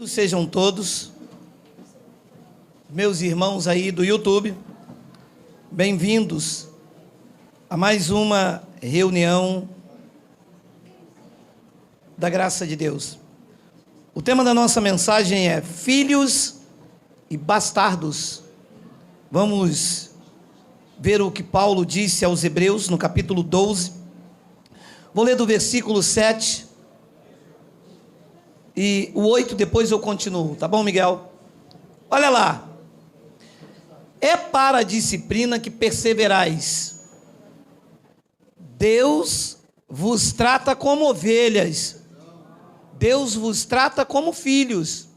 Sejam todos, meus irmãos aí do YouTube, bem-vindos a mais uma reunião da graça de Deus. O tema da nossa mensagem é filhos e bastardos. Vamos ver o que Paulo disse aos Hebreus no capítulo 12. Vou ler do versículo 7 e o 8, depois eu continuo, tá bom, Miguel? Olha lá. É para a disciplina que perseverais. Deus vos trata como ovelhas. Deus vos trata como filhos.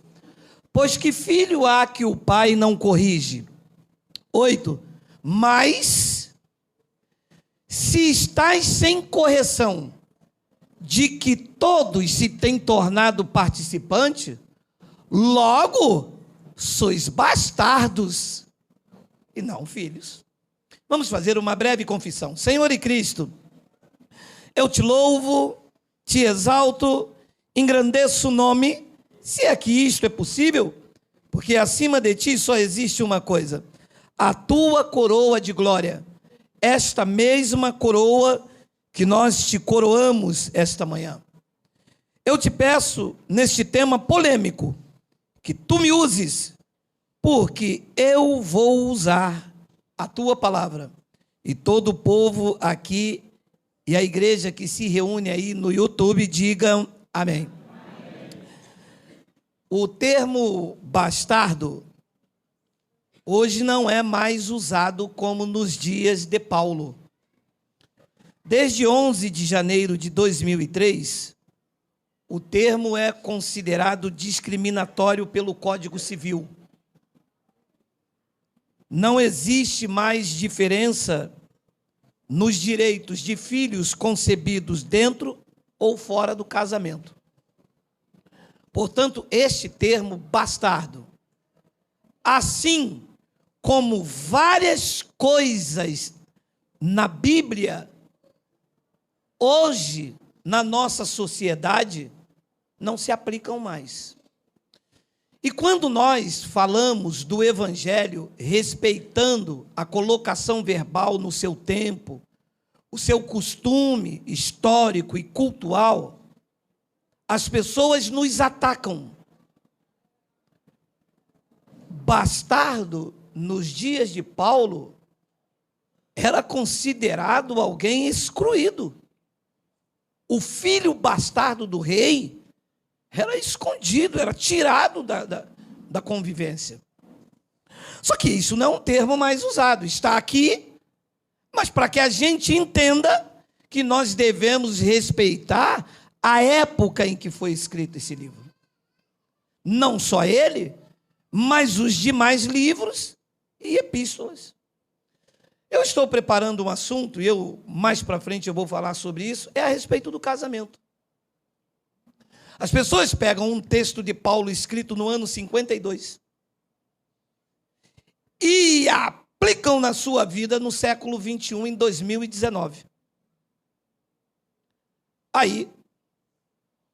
Pois que filho há que o pai não corrige? 8. Mas, se estáis sem correção, de que todos se têm tornado participante, logo sois bastardos e não filhos. Vamos fazer uma breve confissão. Senhor e Cristo, eu te louvo, te exalto, engrandeço o nome, se é que isto é possível, porque acima de ti só existe uma coisa: a tua coroa de glória, esta mesma coroa que nós te coroamos esta manhã. Eu te peço, neste tema polêmico, que tu me uses, porque eu vou usar a tua palavra. E todo o povo aqui e a igreja que se reúne aí no YouTube, digam amém. O termo bastardo hoje não é mais usado como nos dias de Paulo. Desde 11 de janeiro de 2003, o termo é considerado discriminatório pelo Código Civil. Não existe mais diferença nos direitos de filhos concebidos dentro ou fora do casamento. Portanto, este termo bastardo, assim como várias coisas na Bíblia, hoje, na nossa sociedade, não se aplicam mais. E quando nós falamos do Evangelho, respeitando a colocação verbal no seu tempo, o seu costume histórico e cultural, as pessoas nos atacam. Bastardo, nos dias de Paulo, era considerado alguém excluído. O filho bastardo do rei era escondido, era tirado da convivência. Só que isso não é um termo mais usado, está aqui, mas para que a gente entenda que nós devemos respeitar a época em que foi escrito esse livro. Não só ele, mas os demais livros e epístolas. Eu estou preparando um assunto, e mais para frente eu vou falar sobre isso, é a respeito do casamento. As pessoas pegam um texto de Paulo escrito no ano 52 e aplicam na sua vida no século 21, em 2019. Aí,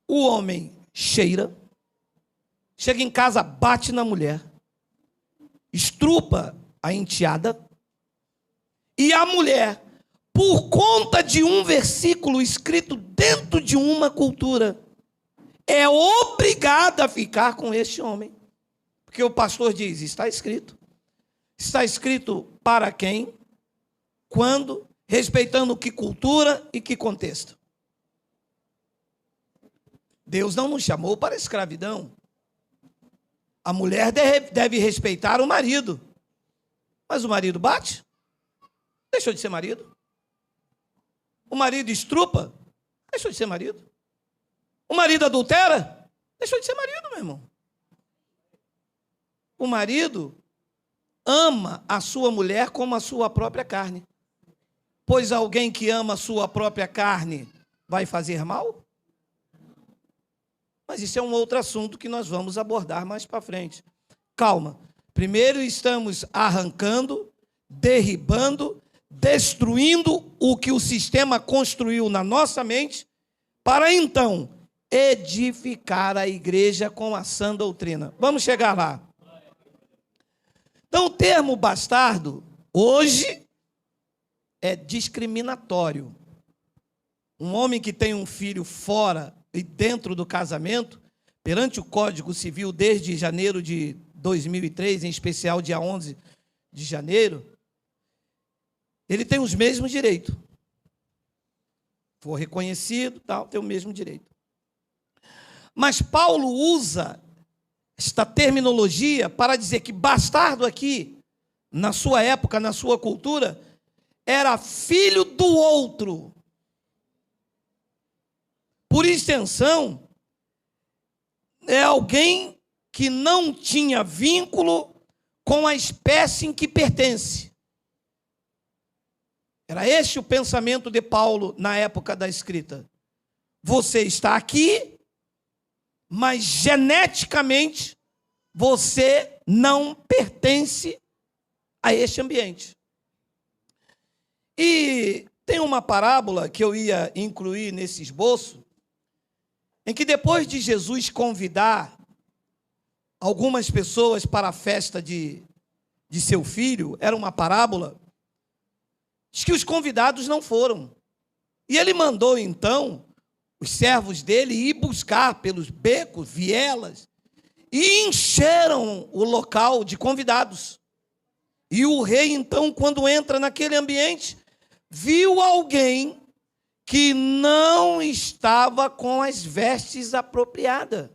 o homem chega em casa, bate na mulher, estrupa a enteada, e a mulher, por conta de um versículo escrito dentro de uma cultura, é obrigada a ficar com este homem. Porque o pastor diz, está escrito. Está escrito para quem, quando, respeitando que cultura e que contexto. Deus não nos chamou para a escravidão. A mulher deve respeitar o marido. Mas o marido bate? Deixou de ser marido. O marido estrupa? Deixou de ser marido. O marido adultera? Deixou de ser marido, meu irmão. O marido ama a sua mulher como a sua própria carne. Pois alguém que ama a sua própria carne vai fazer mal? Mas isso é um outro assunto que nós vamos abordar mais para frente. Calma. Primeiro estamos arrancando, derribando, destruindo o que o sistema construiu na nossa mente, para então edificar a igreja com a sã doutrina. Vamos chegar lá. Então, o termo bastardo, hoje, é discriminatório. Um homem que tem um filho fora e dentro do casamento, perante o Código Civil desde janeiro de 2003, em especial dia 11 de janeiro, ele tem os mesmos direitos. For reconhecido, tal, tem o mesmo direito. Mas Paulo usa esta terminologia para dizer que bastardo aqui, na sua época, na sua cultura, era filho do outro. Por extensão, é alguém que não tinha vínculo com a espécie em que pertence. Era este o pensamento de Paulo na época da escrita. Você está aqui, mas geneticamente você não pertence a este ambiente. E tem uma parábola que eu ia incluir nesse esboço, em que depois de Jesus convidar algumas pessoas para a festa de seu filho, era uma parábola, diz que os convidados não foram. E ele mandou, então, os servos dele ir buscar pelos becos, vielas, e encheram o local de convidados. E o rei, então, quando entra naquele ambiente, viu alguém que não estava com as vestes apropriadas.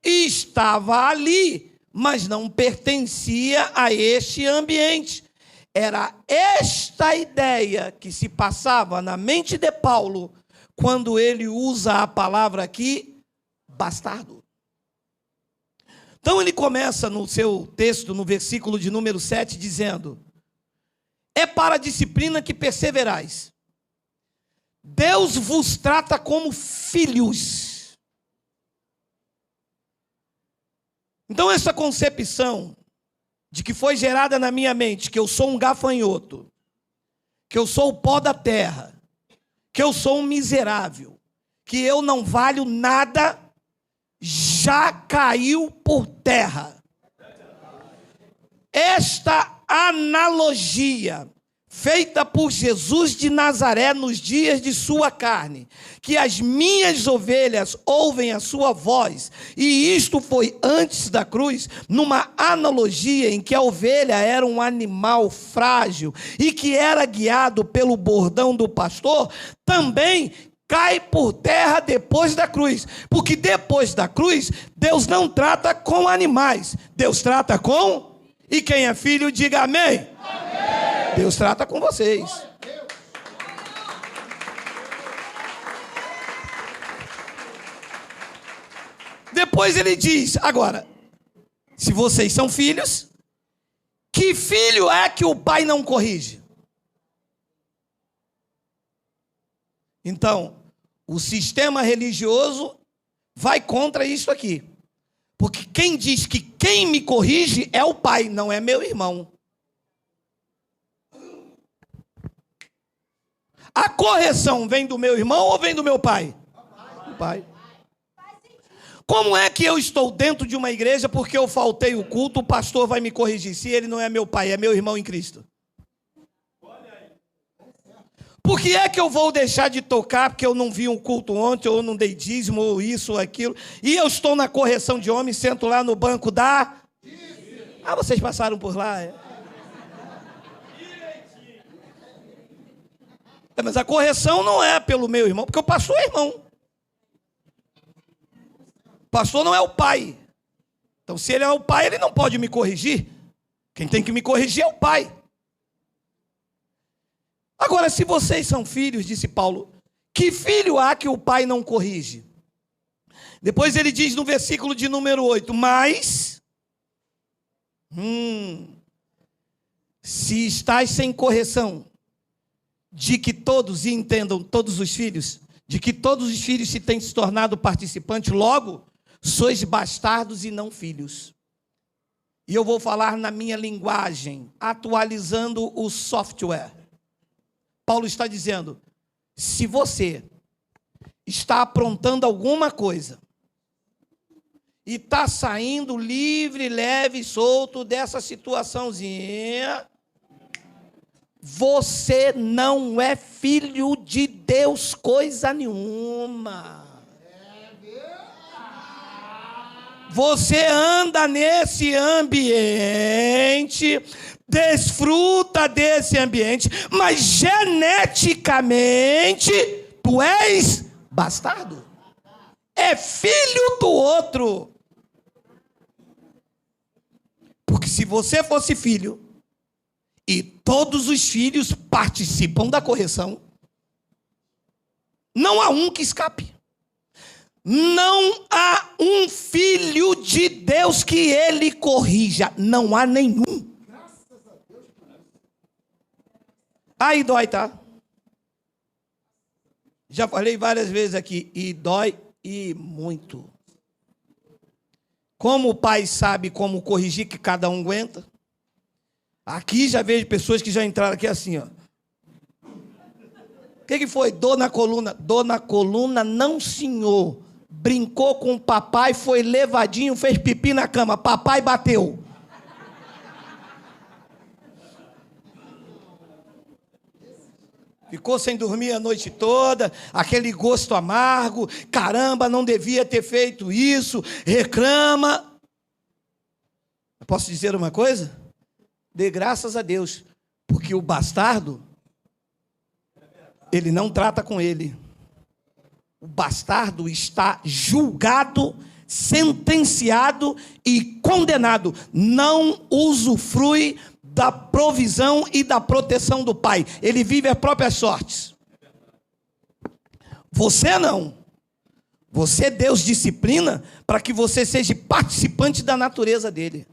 E estava ali, mas não pertencia a este ambiente. Era esta ideia que se passava na mente de Paulo quando ele usa a palavra aqui, bastardo. Então ele começa no seu texto, no versículo de número 7, dizendo: é para a disciplina que perseverais. Deus vos trata como filhos. Então essa concepção de que foi gerada na minha mente, que eu sou um gafanhoto, que eu sou o pó da terra, que eu sou um miserável, que eu não valho nada, já caiu por terra. Esta analogia feita por Jesus de Nazaré nos dias de sua carne, que as minhas ovelhas ouvem a sua voz, e isto foi antes da cruz, numa analogia em que a ovelha era um animal frágil e que era guiado pelo bordão do pastor, também cai por terra depois da cruz, porque depois da cruz, Deus não trata com animais, Deus trata com, e quem é filho, diga amém. Amém. Deus trata com vocês. Depois ele diz, agora, se vocês são filhos, que filho é que o pai não corrige? Então, o sistema religioso vai contra isso aqui. Porque quem diz que quem me corrige é o pai, não é meu irmão. A correção vem do meu irmão ou vem do meu pai? Do pai. Como é que eu estou dentro de uma igreja porque eu faltei o culto, o pastor vai me corrigir? Se ele não é meu pai, é meu irmão em Cristo. Por que é que eu vou deixar de tocar porque eu não vi um culto ontem, ou não dei dízimo, ou isso, ou aquilo, e eu estou na correção de homem, sento lá no banco da... Ah, vocês passaram por lá, é? Mas a correção não é pelo meu irmão, porque o pastor é irmão. O pastor não é o pai. Então, se ele é o pai, ele não pode me corrigir. Quem tem que me corrigir é o pai. Agora, se vocês são filhos, disse Paulo, que filho há que o pai não corrige? Depois ele diz no versículo de número 8, mas, se estáis sem correção, de que todos, e entendam todos os filhos, de que todos os filhos se têm se tornado participantes, logo, sois bastardos e não filhos. E eu vou falar na minha linguagem, atualizando o software. Paulo está dizendo, se você, está aprontando alguma coisa e está saindo livre, leve e solto dessa situaçãozinha, você não é filho de Deus coisa nenhuma. Você anda nesse ambiente, desfruta desse ambiente, mas geneticamente tu és bastardo. É filho do outro. Porque se você fosse filho, e todos os filhos participam da correção, não há um que escape. Não há um filho de Deus que ele corrija. Não há nenhum. Aí dói, tá? Já falei várias vezes aqui. E dói e muito. Como o pai sabe como corrigir, que cada um aguenta. Aqui já vejo pessoas que já entraram aqui assim, ó. O que foi? Dor na coluna. Dor na coluna, não, senhor. Brincou com o papai, foi levadinho, fez pipi na cama. Papai bateu. Ficou sem dormir a noite toda, aquele gosto amargo. Caramba, não devia ter feito isso. Reclama. Posso dizer uma coisa? Dê graças a Deus, porque o bastardo, ele não trata com ele. O bastardo está julgado, sentenciado e condenado. Não usufrui da provisão e da proteção do pai. Ele vive as próprias sortes. Você não. Você, Deus disciplina para que você seja participante da natureza dele.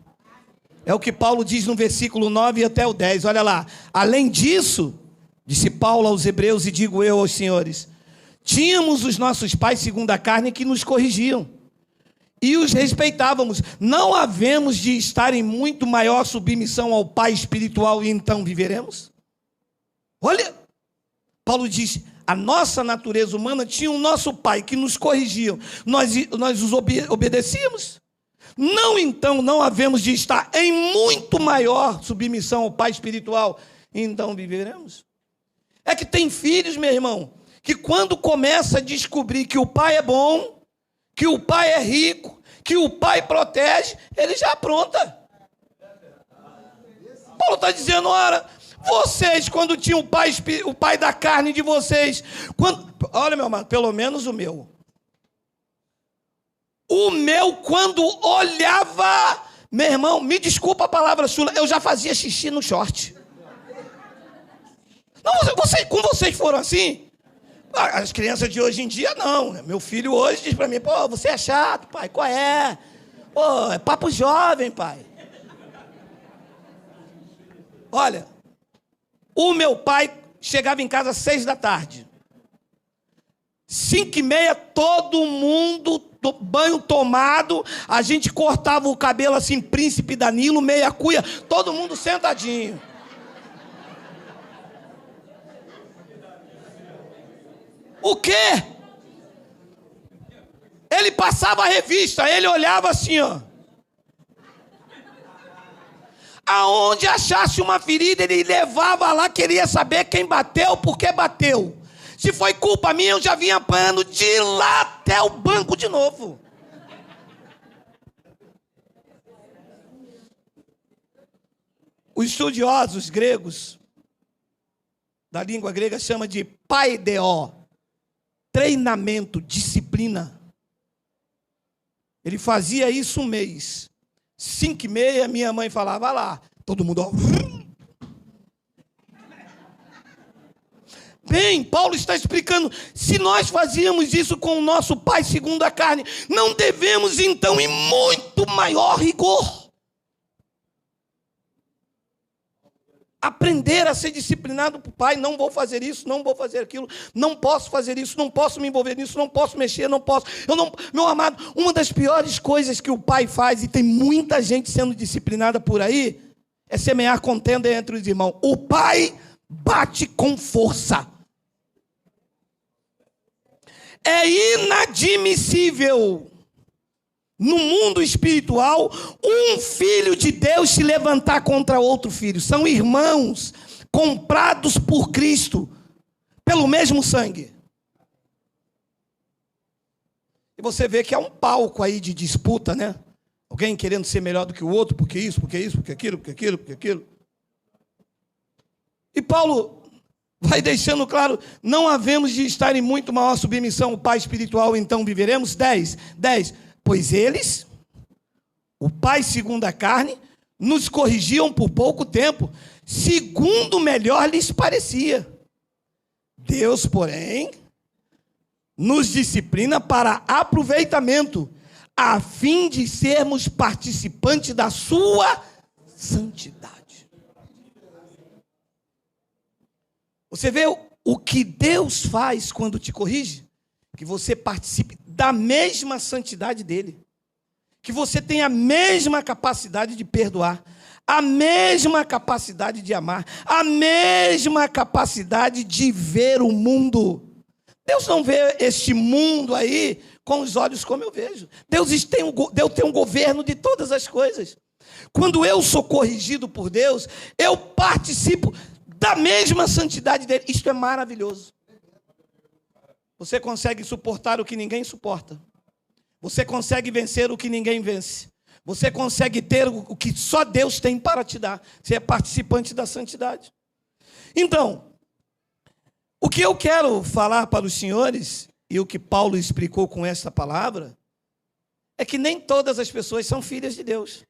É o que Paulo diz no versículo 9 até o 10. Olha lá. Além disso, disse Paulo aos hebreus, e digo eu aos senhores, tínhamos os nossos pais segundo a carne que nos corrigiam, e os respeitávamos. Não havemos de estar em muito maior submissão ao Pai espiritual, e então viveremos? Olha, Paulo diz, a nossa natureza humana tinha o nosso pai que nos corrigia. Nós os obedecíamos. Não, então, não havemos de estar em muito maior submissão ao Pai espiritual, e então viveremos? É que tem filhos, meu irmão, que quando começa a descobrir que o pai é bom, que o pai é rico, que o pai protege, ele já apronta. Paulo está dizendo, ora, vocês quando tinham o pai da carne de vocês, olha, meu amado, pelo menos o meu, quando olhava, meu irmão, me desculpa a palavra sua, eu já fazia xixi no short. Não, com vocês foram assim? As crianças de hoje em dia, não. Meu filho hoje diz para mim, pô, você é chato, pai, qual é? Pô, é papo jovem, pai. Olha, o meu pai chegava em casa às 6 da tarde. 5h30, todo mundo, banho tomado, a gente cortava o cabelo assim, príncipe Danilo, meia cuia, todo mundo sentadinho. O quê? Ele passava a revista, ele olhava assim, ó. Aonde achasse uma ferida, ele levava lá, queria saber quem bateu, por que bateu. Se foi culpa minha, eu já vinha apanhando de lá até o banco de novo. Os estudiosos gregos, da língua grega, chamam de paideó. Treinamento, disciplina. Ele fazia isso um mês. 5h30, minha mãe falava, vai lá. Todo mundo, ó. Bem, Paulo está explicando, se nós fazíamos isso com o nosso pai segundo a carne, não devemos então em muito maior rigor aprender a ser disciplinado por pai. Não vou fazer isso, não vou fazer aquilo, não posso fazer isso, não posso me envolver nisso, não posso mexer, não posso. Meu amado, uma das piores coisas que o pai faz, e tem muita gente sendo disciplinada por aí, é semear contenda entre os irmãos. O pai bate com força. É inadmissível no mundo espiritual um filho de Deus se levantar contra outro filho. São irmãos comprados por Cristo, pelo mesmo sangue. E você vê que é um palco aí de disputa, né? Alguém querendo ser melhor do que o outro, porque isso, porque isso, porque aquilo, porque aquilo, porque aquilo. E Paulo vai deixando claro, não havemos de estar em muito maior submissão ao Pai espiritual, então viveremos. 10. Pois eles, o Pai segundo a carne, nos corrigiam por pouco tempo, segundo melhor lhes parecia. Deus, porém, nos disciplina para aproveitamento, a fim de sermos participantes da sua santidade. Você vê o que Deus faz quando te corrige? Que você participe da mesma santidade dele. Que você tenha a mesma capacidade de perdoar, a mesma capacidade de amar, a mesma capacidade de ver o mundo. Deus não vê este mundo aí com os olhos como eu vejo. Deus tem um governo de todas as coisas. Quando eu sou corrigido por Deus, eu participo da mesma santidade dele. Isto é maravilhoso. Você consegue suportar o que ninguém suporta. Você consegue vencer o que ninguém vence. Você consegue ter o que só Deus tem para te dar. Você é participante da santidade. Então, o que eu quero falar para os senhores, e o que Paulo explicou com essa palavra, é que nem todas as pessoas são filhas de Deus.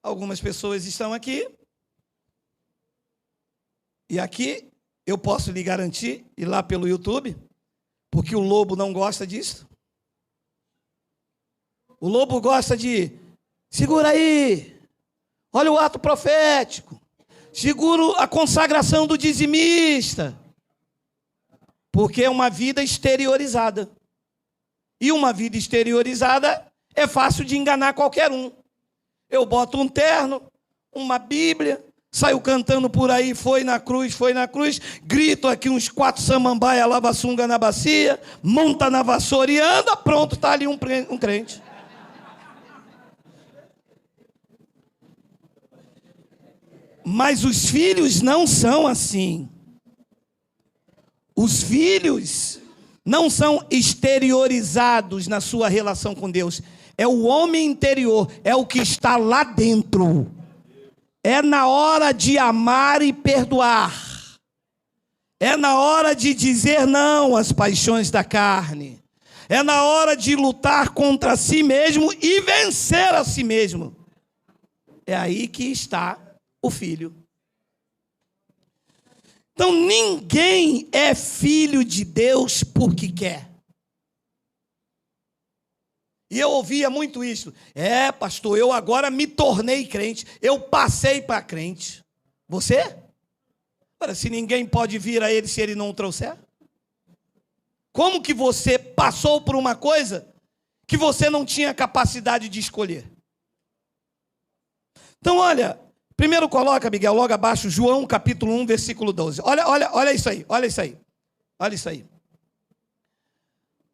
Algumas pessoas estão aqui, e aqui eu posso lhe garantir, ir lá pelo YouTube, porque o lobo não gosta disso. O lobo gosta de, segura aí, olha o ato profético, segura a consagração do dizimista, porque é uma vida exteriorizada. E uma vida exteriorizada é fácil de enganar qualquer um. Eu boto um terno, uma Bíblia, saio cantando por aí, foi na cruz, grito aqui uns 4 samambaia, lava sunga na bacia, monta na vassoura e anda, pronto, está ali um crente. Mas os filhos não são assim. Os filhos não são exteriorizados na sua relação com Deus. É o homem interior, é o que está lá dentro. É na hora de amar e perdoar. É na hora de dizer não às paixões da carne. É na hora de lutar contra si mesmo e vencer a si mesmo. É aí que está o filho. Então ninguém é filho de Deus porque quer. E eu ouvia muito isso. Pastor, eu agora me tornei crente. Eu passei para crente. Você? Agora, se ninguém pode vir a ele se ele não o trouxer? Como que você passou por uma coisa que você não tinha capacidade de escolher? Então, olha, primeiro coloca, Miguel, logo abaixo, João capítulo 1, versículo 12. Olha isso aí, olha isso aí. Olha isso aí.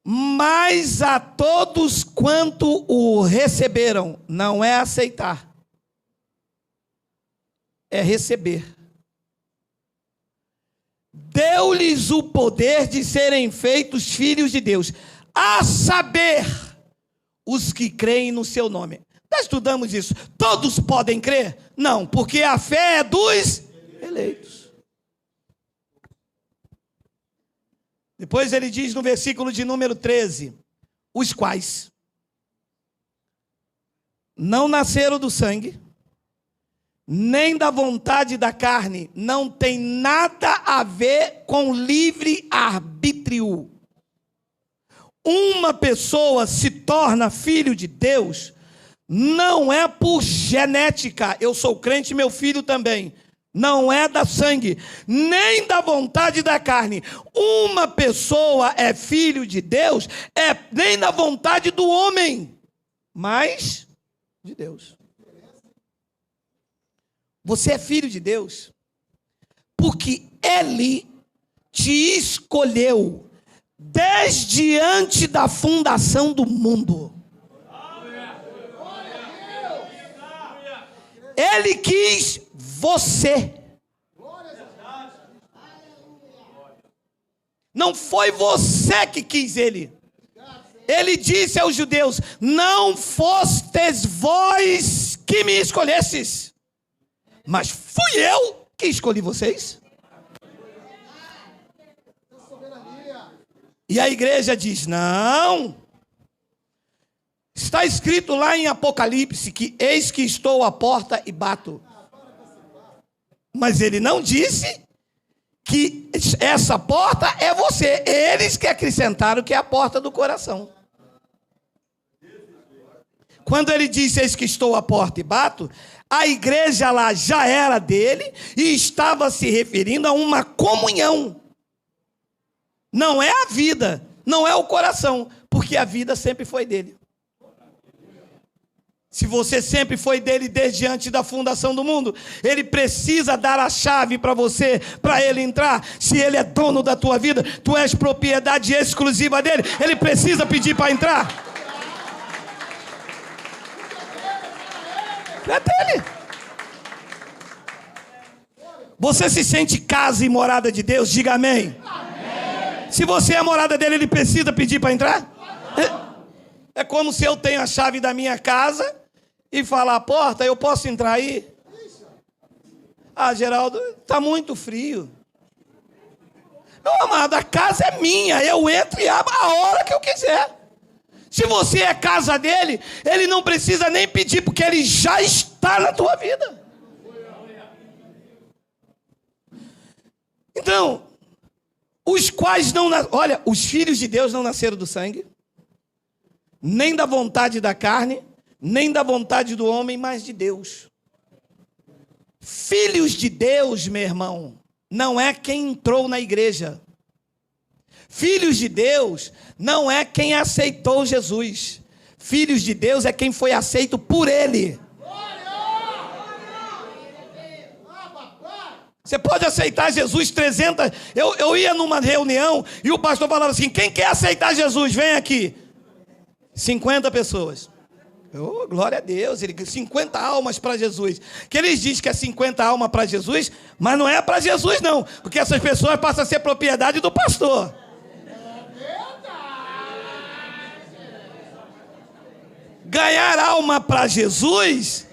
Mas a todos quanto o receberam, não é aceitar, é receber. Deu-lhes o poder de serem feitos filhos de Deus, a saber, os que creem no seu nome. Nós estudamos isso. Todos podem crer? Não, porque a fé é dos eleitos. Depois ele diz no versículo de número 13, os quais não nasceram do sangue, nem da vontade da carne, não tem nada a ver com livre-arbítrio. Uma pessoa se torna filho de Deus, não é por genética, eu sou crente, meu filho também. Não é da sangue, nem da vontade da carne. Uma pessoa é filho de Deus, nem da vontade do homem, mas de Deus. Você é filho de Deus, porque Ele te escolheu desde antes da fundação do mundo. Ele quis você. Não foi você que quis ele. Ele disse aos judeus: não fostes vós que me escolhestes, mas fui eu que escolhi vocês. E a igreja diz: não. Está escrito lá em Apocalipse que eis que estou à porta e bato. Mas ele não disse que essa porta é você. Eles que acrescentaram que é a porta do coração. Quando ele disse eis que estou à porta e bato, a igreja lá já era dele e estava se referindo a uma comunhão. Não é a vida, não é o coração, porque a vida sempre foi dele. Se você sempre foi dele desde antes da fundação do mundo, ele precisa dar a chave para você, para ele entrar. Se ele é dono da tua vida, tu és propriedade exclusiva dele, ele precisa pedir para entrar. É dele. Você se sente casa e morada de Deus? Diga amém. Amém. Se você é a morada dele, ele precisa pedir para entrar? É como se eu tenho a chave da minha casa e falar: porta, eu posso entrar aí? Ah, Geraldo, está muito frio. Meu amado, a casa é minha, eu entro e abro a hora que eu quiser. Se você é casa dele, ele não precisa nem pedir, porque ele já está na tua vida. Então, os quais não... Olha, os filhos de Deus não nasceram do sangue, nem da vontade da carne, nem da vontade do homem, mas de Deus. Filhos de Deus, meu irmão, não é quem entrou na igreja. Filhos de Deus não é quem aceitou Jesus. Filhos de Deus é quem foi aceito por ele. Você pode aceitar Jesus 300... Eu ia numa reunião e o pastor falava assim: quem quer aceitar Jesus, vem aqui. 50 pessoas. Oh, glória a Deus, 50 almas para Jesus. Que eles dizem que é 50 almas para Jesus, mas não é para Jesus não, porque essas pessoas passam a ser propriedade do pastor. Ganhar alma para Jesus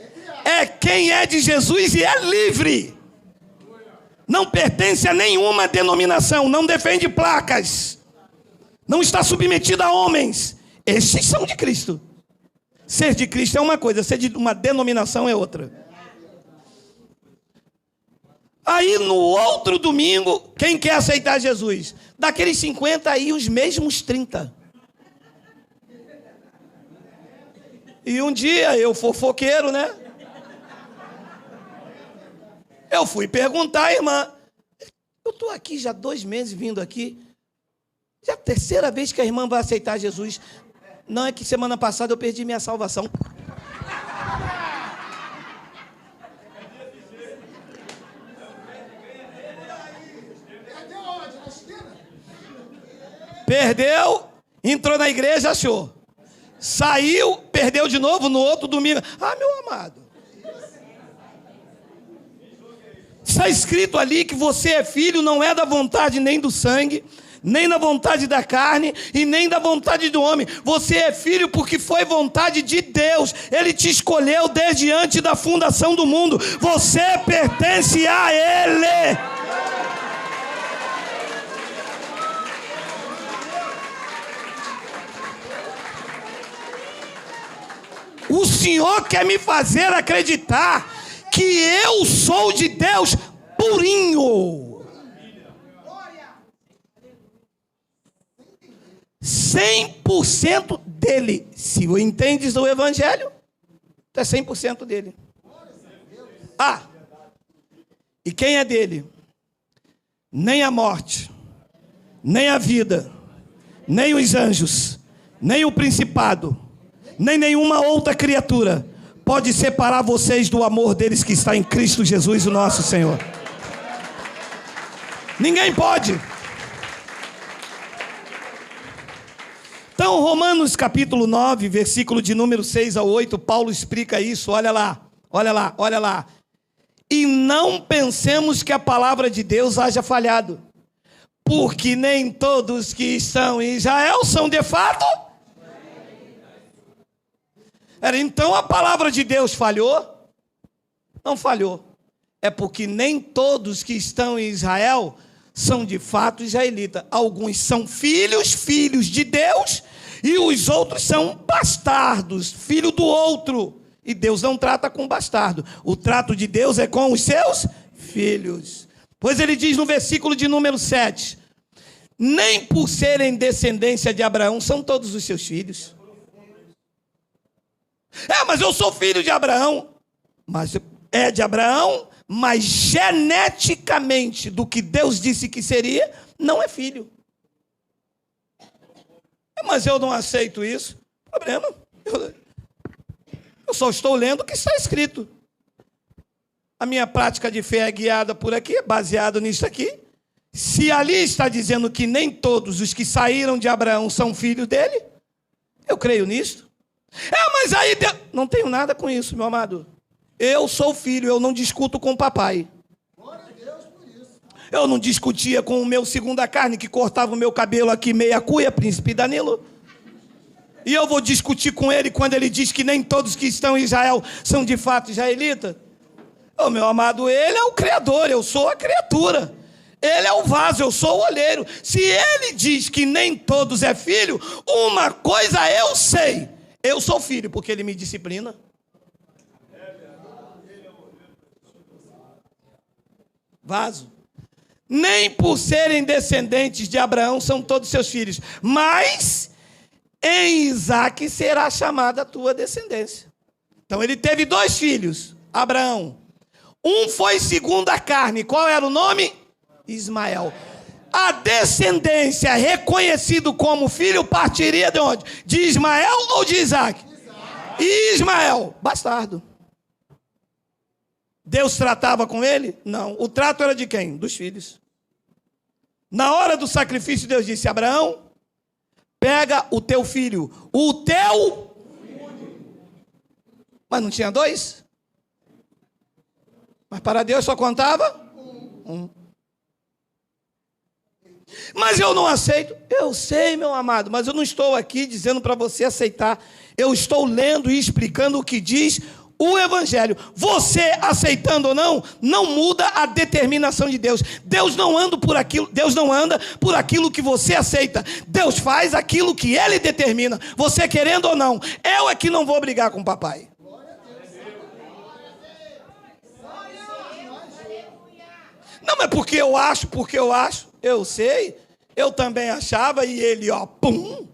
é quem é de Jesus e é livre. Não pertence a nenhuma denominação, não defende placas, não está submetido a homens. Estes são de Cristo. Ser de Cristo é uma coisa, ser de uma denominação é outra. Aí no outro domingo, quem quer aceitar Jesus? Daqueles 50 aí, os mesmos 30. E um dia, eu fofoqueiro, né? Eu fui perguntar à irmã: eu estou aqui já 2 meses vindo aqui, já é a 3ª vez que a irmã vai aceitar Jesus. Não, é que semana passada eu perdi minha salvação. Perdeu, entrou na igreja, achou. Saiu, perdeu de novo no outro domingo. Ah, meu amado. Está escrito ali que você é filho, não é da vontade nem do sangue, nem da vontade da carne e nem da vontade do homem. Você é filho porque foi vontade de Deus. Ele te escolheu desde antes da fundação do mundo. Você pertence a Ele. O Senhor quer me fazer acreditar que eu sou de Deus purinho. 100% dele. Se o entendes do evangelho, é 100% dele. Ah, e quem é dele? Nem a morte, nem a vida, nem os anjos, nem o principado, nem nenhuma outra criatura pode separar vocês do amor deles que está em Cristo Jesus, o nosso Senhor. Ninguém pode. Então, Romanos capítulo 9, versículo de número 6 a 8, Paulo explica isso, olha lá, olha lá, olha lá. E não pensemos que a palavra de Deus haja falhado, porque nem todos que estão em Israel são de fato. Então a palavra de Deus falhou? Não falhou. É porque nem todos que estão em Israel são de fato israelitas. Alguns são filhos de Deus, e os outros são bastardos, filho do outro. E Deus não trata com bastardo. O trato de Deus é com os seus filhos. Pois ele diz no versículo de número 7, nem por serem descendência de Abraão são todos os seus filhos. Mas eu sou filho de Abraão. Mas é de Abraão, mas geneticamente do que Deus disse que seria, não é filho. Mas eu não aceito isso. Problema. Eu só estou lendo o que está escrito. A minha prática de fé é guiada por aqui, é baseada nisso aqui. Se ali está dizendo que nem todos os que saíram de Abraão são filhos dele, eu creio nisso. Mas aí não tenho nada com isso, meu amado. Eu sou filho, eu não discuto com o papai. Eu não discutia com o meu segunda carne, que cortava o meu cabelo aqui meia cuia, príncipe Danilo. E eu vou discutir com ele quando ele diz que nem todos que estão em Israel são de fato israelitas? Meu amado, ele é o Criador, eu sou a criatura. Ele é o vaso, eu sou o olheiro. Se ele diz que nem todos é filho, uma coisa eu sei. Eu sou filho, porque ele me disciplina. Vaso. Nem por serem descendentes de Abraão são todos seus filhos, mas em Isaque será chamada a tua descendência. Então ele teve 2 filhos, Abraão. Um foi segundo a carne. Qual era o nome? Ismael. A descendência, reconhecido como filho, partiria de onde? De Ismael ou de Isaque? Ismael, bastardo. Deus tratava com ele? Não. O trato era de quem? Dos filhos. Na hora do sacrifício, Deus disse: Abraão, pega o teu filho. O teu? Mas não tinha 2? Mas para Deus só contava 1. Mas eu não aceito. Eu sei, meu amado, mas eu não estou aqui dizendo para você aceitar. Eu estou lendo e explicando o que diz o Evangelho. Você aceitando ou não, não muda a determinação de Deus. Deus não anda por aquilo que você aceita. Deus faz aquilo que Ele determina. Você querendo ou não. Eu é que não vou brigar com o papai. Não, mas porque eu acho. Eu sei. Eu também achava e ele, pum.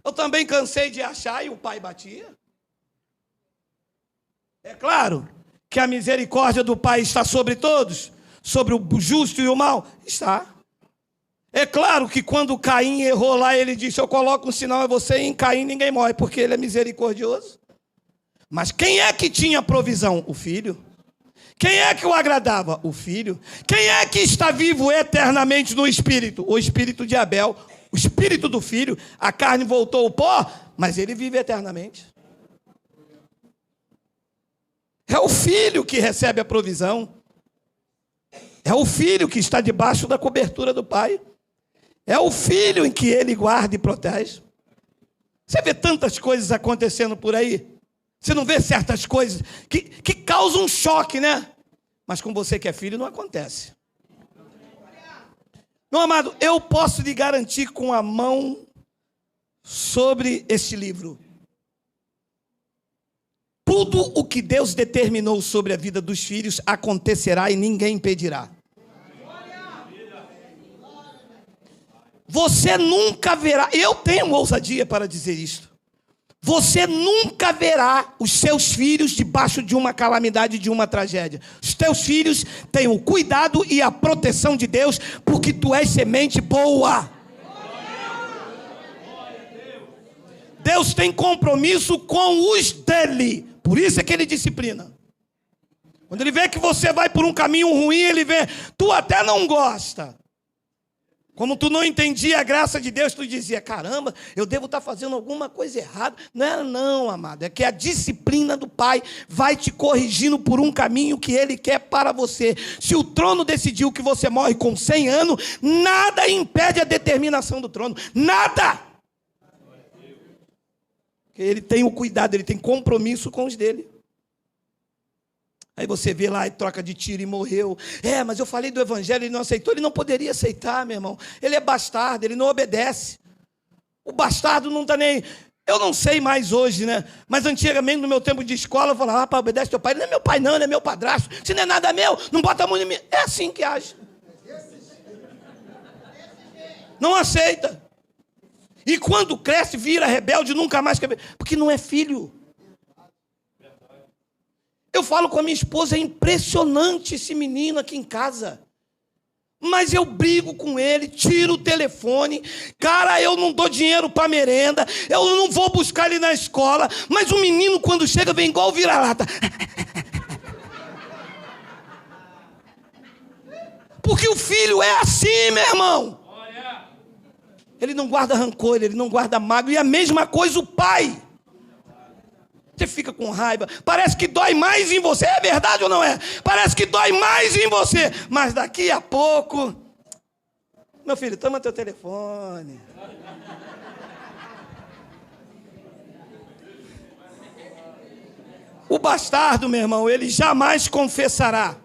Eu também cansei de achar e o pai batia. É claro que a misericórdia do pai está sobre todos, sobre o justo e o mal. Está. É claro que quando Caim errou lá, ele disse: eu coloco um sinal a você, e em Caim ninguém morre, porque ele é misericordioso. Mas quem é que tinha provisão? O filho. Quem é que o agradava? O filho. Quem é que está vivo eternamente no espírito? O espírito de Abel. O espírito do filho. A carne voltou ao pó, mas ele vive eternamente. É o filho que recebe a provisão. É o filho que está debaixo da cobertura do pai. É o filho em que ele guarda e protege. Você vê tantas coisas acontecendo por aí. Você não vê certas coisas que causam um choque, né? Mas com você que é filho não acontece. Meu amado, eu posso lhe garantir com a mão sobre este livro. Tudo o que Deus determinou sobre a vida dos filhos acontecerá e ninguém impedirá. Você nunca verá, eu tenho ousadia para dizer isto. Você nunca verá os seus filhos debaixo de uma calamidade, de uma tragédia. Os teus filhos têm o cuidado e a proteção de Deus, porque tu és semente boa. Deus tem compromisso com os dele. Por isso é que ele disciplina. Quando ele vê que você vai por um caminho ruim, ele vê, tu até não gosta. Como tu não entendia a graça de Deus, tu dizia, caramba, eu devo estar fazendo alguma coisa errada. Não é não, amado, é que a disciplina do Pai vai te corrigindo por um caminho que Ele quer para você. Se o trono decidiu que você morre com 100 anos, nada impede a determinação do trono, nada. Porque Ele tem o cuidado, Ele tem compromisso com os dele. Aí você vê lá e troca de tiro e morreu. Mas eu falei do evangelho, ele não aceitou. Ele não poderia aceitar, meu irmão. Ele é bastardo, ele não obedece. O bastardo não está nem... Eu não sei mais hoje, né? Mas antigamente, no meu tempo de escola, eu falava, rapaz, obedece teu pai. Ele não é meu pai não, ele é meu padrasto. Se não é nada meu, não bota a mão em mim. É assim que age. Não aceita. E quando cresce, vira rebelde, nunca mais quer... Porque não é filho. Eu falo com a minha esposa, é impressionante esse menino aqui em casa. Mas eu brigo com ele, tiro o telefone. Cara, eu não dou dinheiro para merenda. Eu não vou buscar ele na escola. Mas o menino, quando chega, vem igual vira-lata. Porque o filho é assim, meu irmão. Ele não guarda rancor, ele não guarda mágoa. E a mesma coisa o pai. Você fica com raiva, parece que dói mais em você, é verdade ou não é? Parece que dói mais em você, mas daqui a pouco, meu filho, toma teu telefone. O bastardo, meu irmão, ele jamais confessará.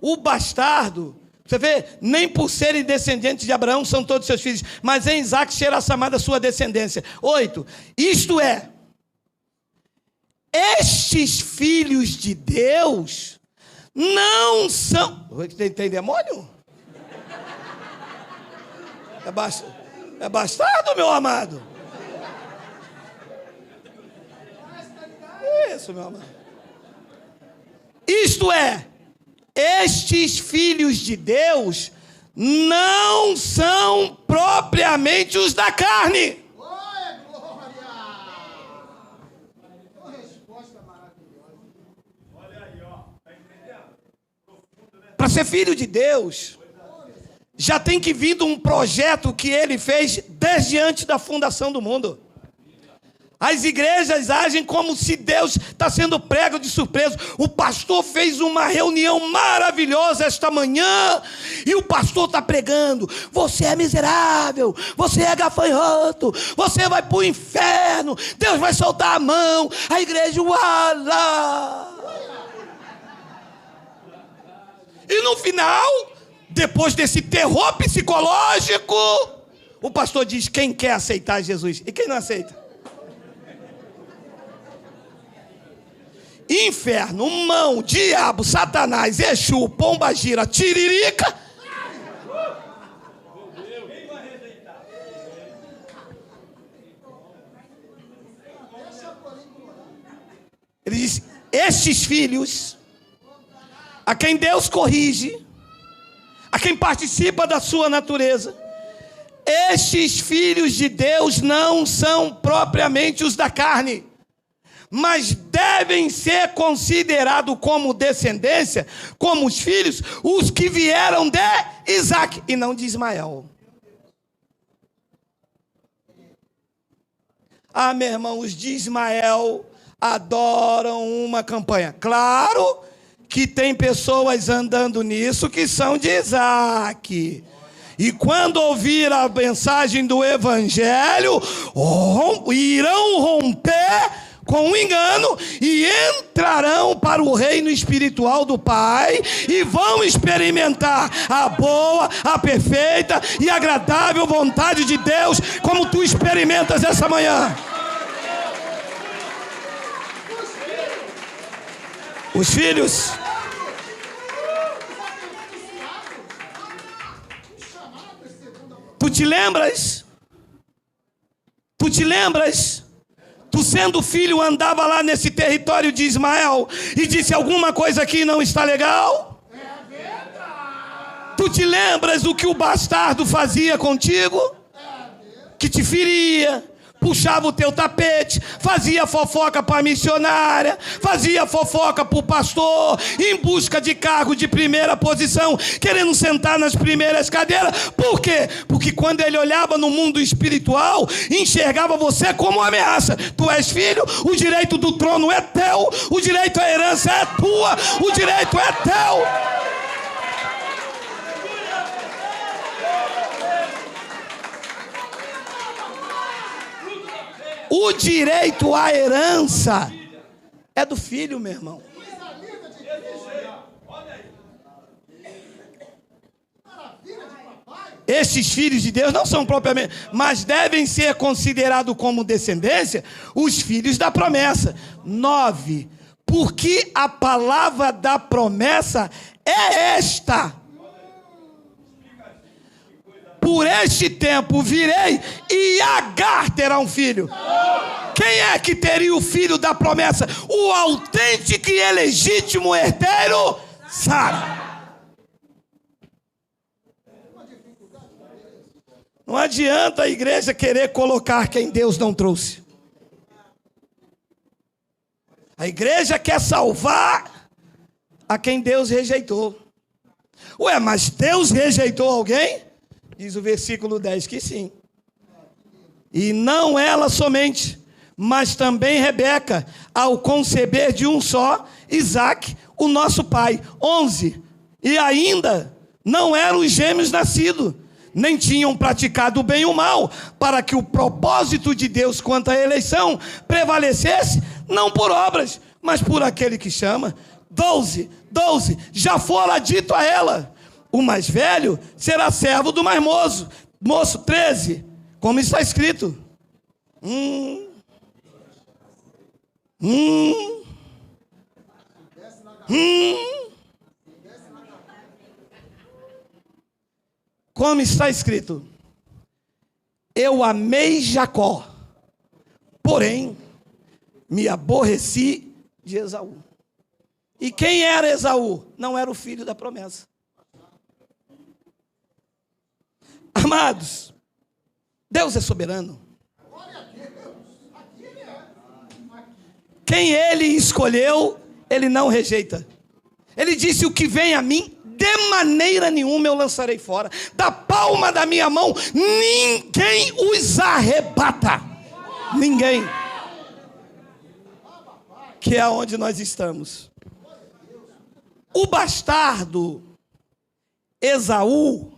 O bastardo, você vê, nem por serem descendentes de Abraão são todos seus filhos, mas em Isaque será chamada sua descendência. 8. Isto é, estes filhos de Deus não são... Tem demônio? É bastardo, meu amado? Isso, meu amado. Isto é, estes filhos de Deus não são propriamente os da carne. Glória! Uma resposta maravilhosa. Olha aí, ó. Tá entendendo? Para ser filho de Deus, já tem que vir de um projeto que ele fez desde antes da fundação do mundo. As igrejas agem como se Deus está sendo prego de surpresa. O pastor fez uma reunião maravilhosa esta manhã e o pastor está pregando. Você é miserável, você é gafanhoto, você vai para o inferno, Deus vai soltar a mão. A igreja, uala. E no final, depois desse terror psicológico, o pastor diz, quem quer aceitar Jesus? E quem não aceita? Inferno, mão, diabo, satanás, Exu, pombagira, tiririca. Ele diz, estes filhos, a quem Deus corrige, a quem participa da sua natureza, estes filhos de Deus não são propriamente os da carne, mas devem ser considerados como descendência, como os filhos, os que vieram de Isaque e não de Ismael. Ah, meu irmão, os de Ismael adoram uma campanha. Claro que tem pessoas andando nisso que são de Isaque. E quando ouvir a mensagem do Evangelho, irão romper com o engano e entrarão para o reino espiritual do Pai e vão experimentar a boa, a perfeita e agradável vontade de Deus, como tu experimentas essa manhã. Os filhos. Tu te lembras? Tu te lembras? Tu sendo filho andava lá nesse território de Ismael e disse alguma coisa aqui não está legal? É verdade. Tu te lembras do que o bastardo fazia contigo? Que te feria, puxava o teu tapete, fazia fofoca para a missionária, fazia fofoca para o pastor, em busca de cargo de primeira posição, querendo sentar nas primeiras cadeiras. Por quê? Porque quando ele olhava no mundo espiritual, enxergava você como uma ameaça. Tu és filho, o direito do trono é teu, o direito à herança é tua, o direito é teu. O direito à herança é do filho, meu irmão. Esses filhos de Deus não são propriamente, mas devem ser considerados como descendência os filhos da promessa. 9. Porque a palavra da promessa é esta: por este tempo virei e Agar terá um filho. Quem é que teria o filho da promessa? O autêntico e legítimo herdeiro, Sara. Não adianta a igreja querer colocar quem Deus não trouxe. A igreja quer salvar a quem Deus rejeitou. Ué, mas Deus rejeitou alguém? Diz o versículo 10 que sim. E não ela somente, mas também Rebeca, ao conceber de um só, Isaque, o nosso pai. 11. E ainda não eram os gêmeos nascidos, nem tinham praticado o bem e o mal, para que o propósito de Deus quanto à eleição prevalecesse, não por obras, mas por aquele que chama. 12. Já fora dito a ela: o mais velho será servo do mais moço. 13. Como está escrito. Como está escrito. Eu amei Jacó, porém me aborreci de Esaú. E quem era Esaú? Não era o filho da promessa. Amados, Deus é soberano. Quem ele escolheu, ele não rejeita. Ele disse: o que vem a mim, de maneira nenhuma eu lançarei fora. Da palma da minha mão, ninguém os arrebata. Ninguém. Que é onde nós estamos. O bastardo Esaú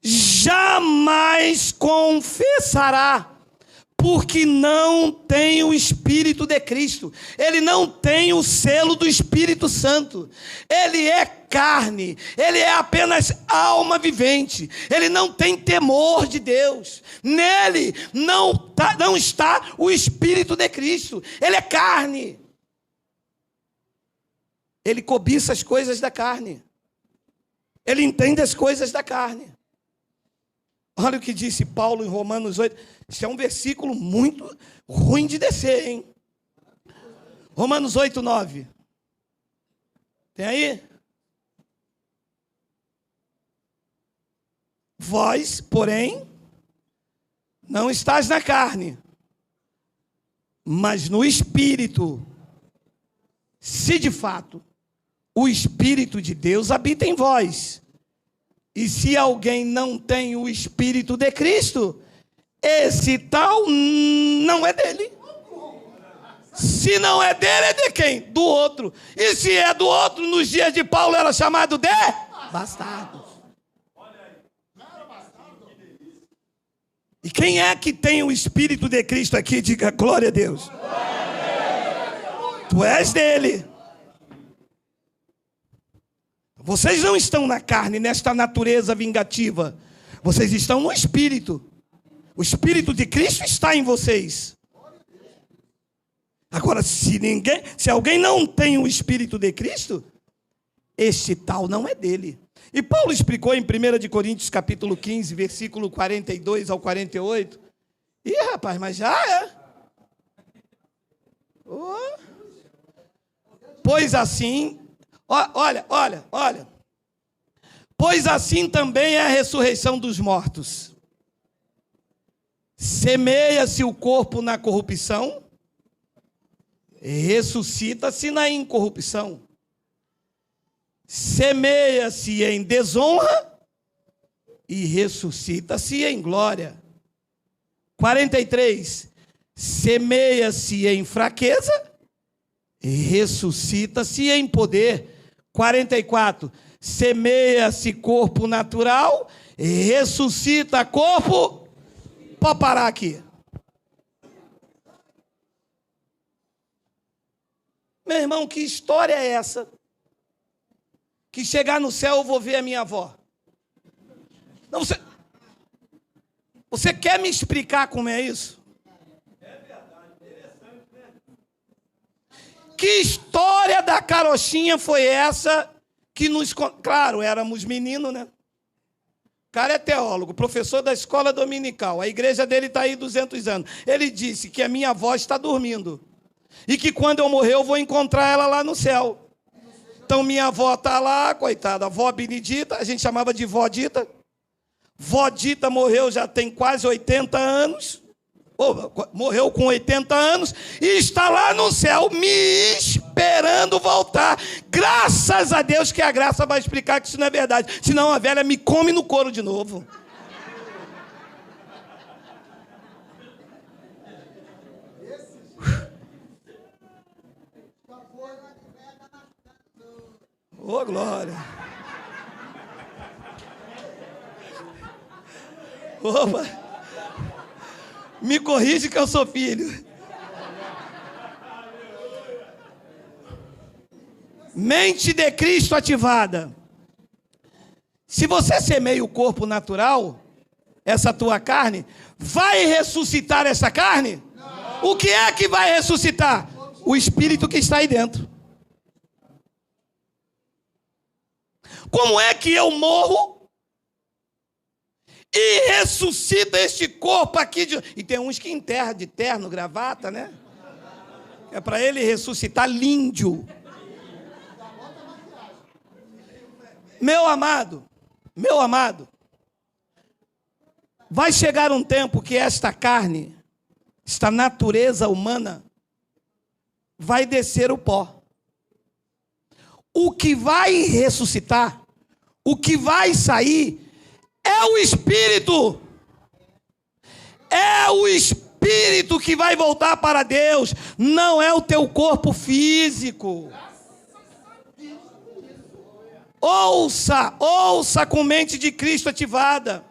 jamais confessará, porque não tem o Espírito de Cristo. Ele não tem o selo do Espírito Santo. Ele é carne. Ele é apenas alma vivente. Ele não tem temor de Deus. Nele não está o Espírito de Cristo. Ele é carne. Ele cobiça as coisas da carne. Ele entende as coisas da carne. Olha o que disse Paulo em Romanos 8. Isso é um versículo muito ruim de descer, hein? Romanos 8, 9. Tem aí? Vós, porém, não estás na carne, mas no Espírito, se de fato o Espírito de Deus habita em vós. E se alguém não tem o Espírito de Cristo, esse tal não é dele. Se não é dele, é de quem? Do outro. E se é do outro, nos dias de Paulo era chamado de bastardo. E quem é que tem o Espírito de Cristo aqui? Diga glória a Deus. Tu és dele. Vocês não estão na carne, nesta natureza vingativa. Vocês estão no Espírito. O Espírito de Cristo está em vocês. Agora, se alguém não tem o Espírito de Cristo, este tal não é dele. E Paulo explicou em 1 Coríntios capítulo 15, versículo 42 ao 48. Ih, rapaz, mas já é. Oh. Pois assim... Olha. Pois assim também é a ressurreição dos mortos. Semeia-se o corpo na corrupção, ressuscita-se na incorrupção. Semeia-se em desonra e ressuscita-se em glória. 43. Semeia-se em fraqueza e ressuscita-se em poder. 44. Semeia-se corpo natural e ressuscita corpo. Pode parar aqui. Meu irmão, que história é essa? Que chegar no céu eu vou ver a minha avó. Não, você quer me explicar como é isso? É verdade, interessante, né? Que história da carochinha foi essa que nos... Claro, éramos meninos, né? O cara é teólogo, professor da escola dominical. A igreja dele está aí 200 anos. Ele disse que a minha avó está dormindo. E que quando eu morrer eu vou encontrar ela lá no céu. Então minha avó está lá, coitada, a vó Benedita, a gente chamava de vó Dita. Vó Dita morreu já tem quase 80 anos. Morreu com 80 anos e está lá no céu me esperando voltar. Graças a Deus que a graça vai explicar que isso não é verdade. Senão a velha me come no couro de novo. Ô, glória. Opa. Me corrige que eu sou filho. Mente de Cristo ativada. Se você semeia o corpo natural, essa tua carne, vai ressuscitar essa carne? Não. O que é que vai ressuscitar? O espírito que está aí dentro. Como é que eu morro e ressuscita este corpo aqui? E tem uns que enterram de terno, gravata, né? É para ele ressuscitar líndio. Meu amado, vai chegar um tempo que esta carne, esta natureza humana, vai descer o pó. O que vai ressuscitar, o que vai sair, é o Espírito. É o Espírito que vai voltar para Deus. Não é o teu corpo físico. Ouça com mente de Cristo ativada.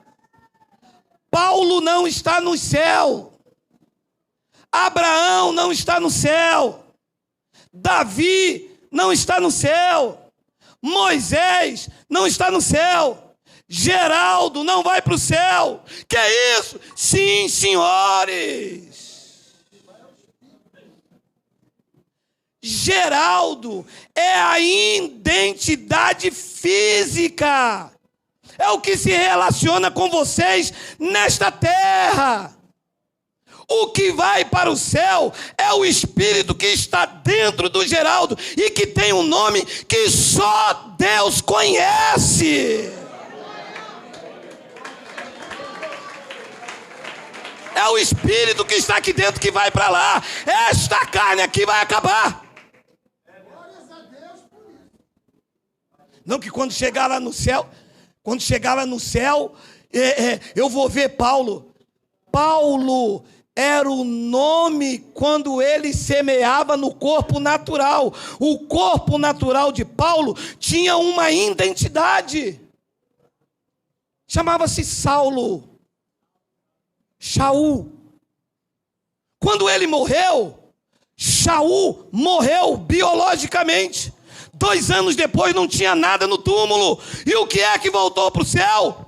Paulo não está no céu. Abraão não está no céu. Davi não está no céu. Moisés não está no céu. Geraldo não vai para o céu. Que é isso? Sim, senhores. Geraldo é a identidade física. É o que se relaciona com vocês nesta terra. O que vai para o céu é o Espírito que está dentro do Geraldo e que tem um nome que só Deus conhece. É o Espírito que está aqui dentro que vai para lá. Esta carne aqui vai acabar. Não que quando chegar lá no céu, eu vou ver Paulo. Paulo era o nome quando ele semeava no corpo natural. O corpo natural de Paulo tinha uma identidade. Chamava-se Saulo. Shaul. Quando ele morreu, Shaul morreu biologicamente. 2 anos depois não tinha nada no túmulo. E o que é que voltou para o céu?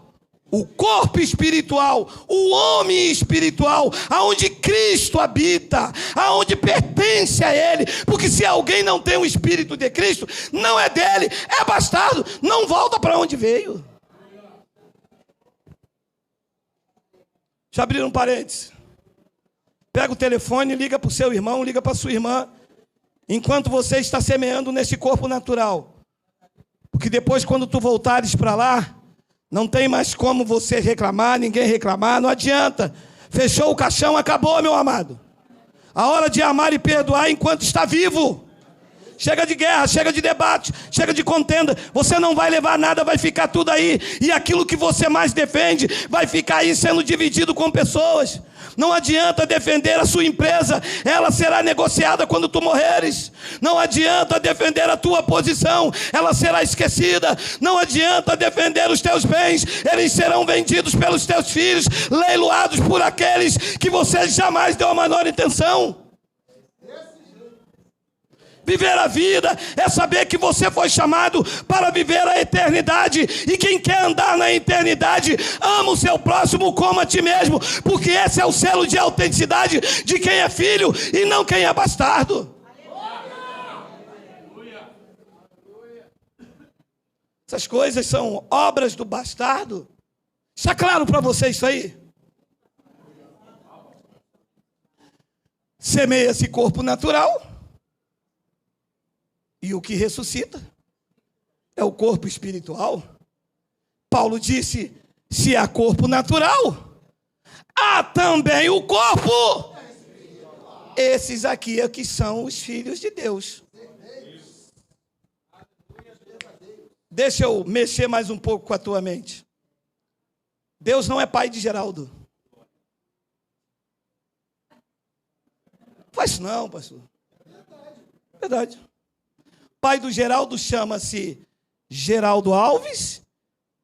O corpo espiritual, o homem espiritual, aonde Cristo habita, aonde pertence a Ele. Porque se alguém não tem o Espírito de Cristo, não é dele, é bastardo, não volta para onde veio. Deixa eu abrir um parênteses. Pega o telefone, liga para o seu irmão, liga para a sua irmã, enquanto você está semeando nesse corpo natural. Porque depois, quando tu voltares para lá, não tem mais como você reclamar, ninguém reclamar, não adianta. Fechou o caixão, acabou, meu amado. A hora de amar e perdoar enquanto está vivo. Chega de guerra, chega de debate, chega de contenda. Você não vai levar nada, vai ficar tudo aí. E aquilo que você mais defende vai ficar aí sendo dividido com pessoas. Não adianta defender a sua empresa, ela será negociada quando tu morreres. Não adianta defender a tua posição, ela será esquecida. Não adianta defender os teus bens, eles serão vendidos pelos teus filhos, leiloados por aqueles que você jamais deu a menor intenção. Viver a vida é saber que você foi chamado para viver a eternidade. E quem quer andar na eternidade, ama o seu próximo como a ti mesmo. Porque esse é o selo de autenticidade de quem é filho e não quem é bastardo. Essas coisas são obras do bastardo. Está claro para você isso aí? Semeia-se corpo natural. E o que ressuscita é o corpo espiritual. Paulo disse, se há corpo natural, há também o corpo. Esses aqui é que são os filhos de Deus. Deixa eu mexer mais um pouco com a tua mente. Deus não é pai de Geraldo. Faz não, pastor. Verdade. Pai do Geraldo chama-se Geraldo Alves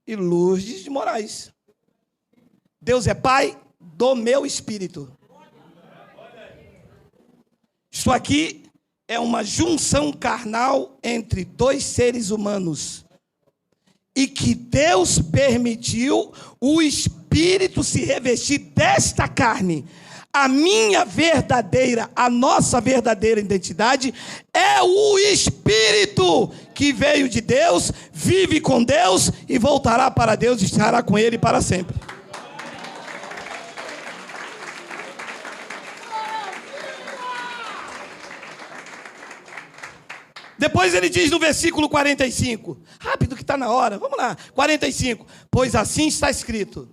e Lourdes de Moraes. Deus é pai do meu espírito. Isso aqui é uma junção carnal entre dois seres humanos. E que Deus permitiu o espírito se revestir desta carne. A minha verdadeira, a nossa verdadeira identidade é o Espírito que veio de Deus, vive com Deus e voltará para Deus e estará com Ele para sempre. Depois ele diz no versículo 45, rápido que está na hora, vamos lá, 45, pois assim está escrito.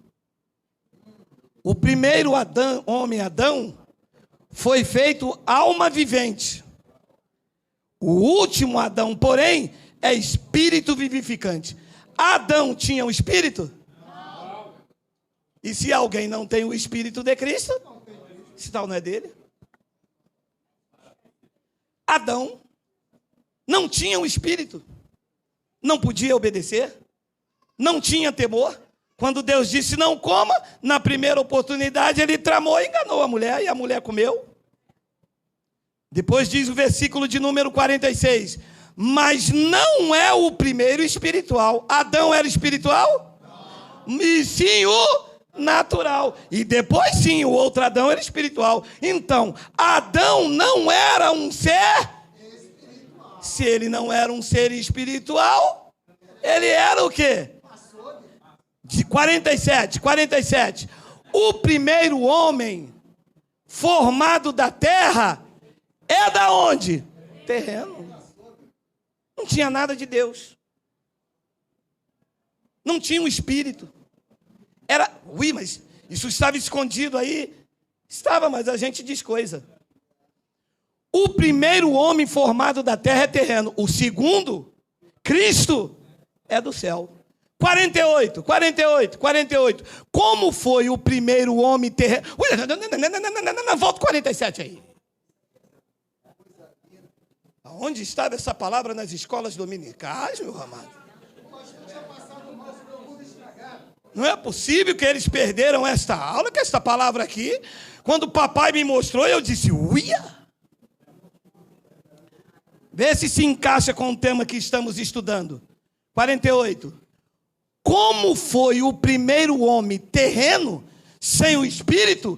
O primeiro homem Adão foi feito alma vivente. O último Adão, porém, é espírito vivificante. Adão tinha um espírito? Não. E se alguém não tem o espírito de Cristo, esse tal não é dele. Adão não tinha um espírito, não podia obedecer, não tinha temor. Quando Deus disse não coma, na primeira oportunidade ele tramou e enganou a mulher, e a mulher comeu. Depois diz o versículo de número 46, mas não é o primeiro espiritual. Adão era espiritual? Não. E sim o natural. E depois sim, o outro Adão era espiritual. Então, Adão não era um ser espiritual. Se ele não era um ser espiritual, ele era o quê? De 47. O primeiro homem formado da terra é da onde? Terreno. Não tinha nada de Deus. Não tinha um espírito. Era, mas isso estava escondido aí. Estava, mas a gente diz coisa. O primeiro homem formado da terra é terreno. O segundo, Cristo, é do céu. 48. Como foi o primeiro homem terreno? Volta 47 aí. Onde estava essa palavra nas escolas dominicais, meu amado? Não é possível que eles perderam esta aula, que esta palavra aqui, quando o papai me mostrou, eu disse, uia! Vê se encaixa com o tema que estamos estudando. 48. Como foi o primeiro homem terreno, sem o espírito,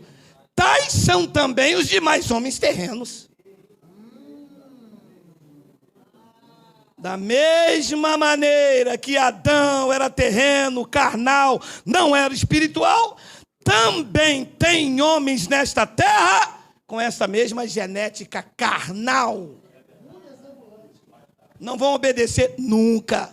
tais são também os demais homens terrenos. Da mesma maneira que Adão era terreno, carnal, não era espiritual, também tem homens nesta terra com essa mesma genética carnal. Não vão obedecer nunca.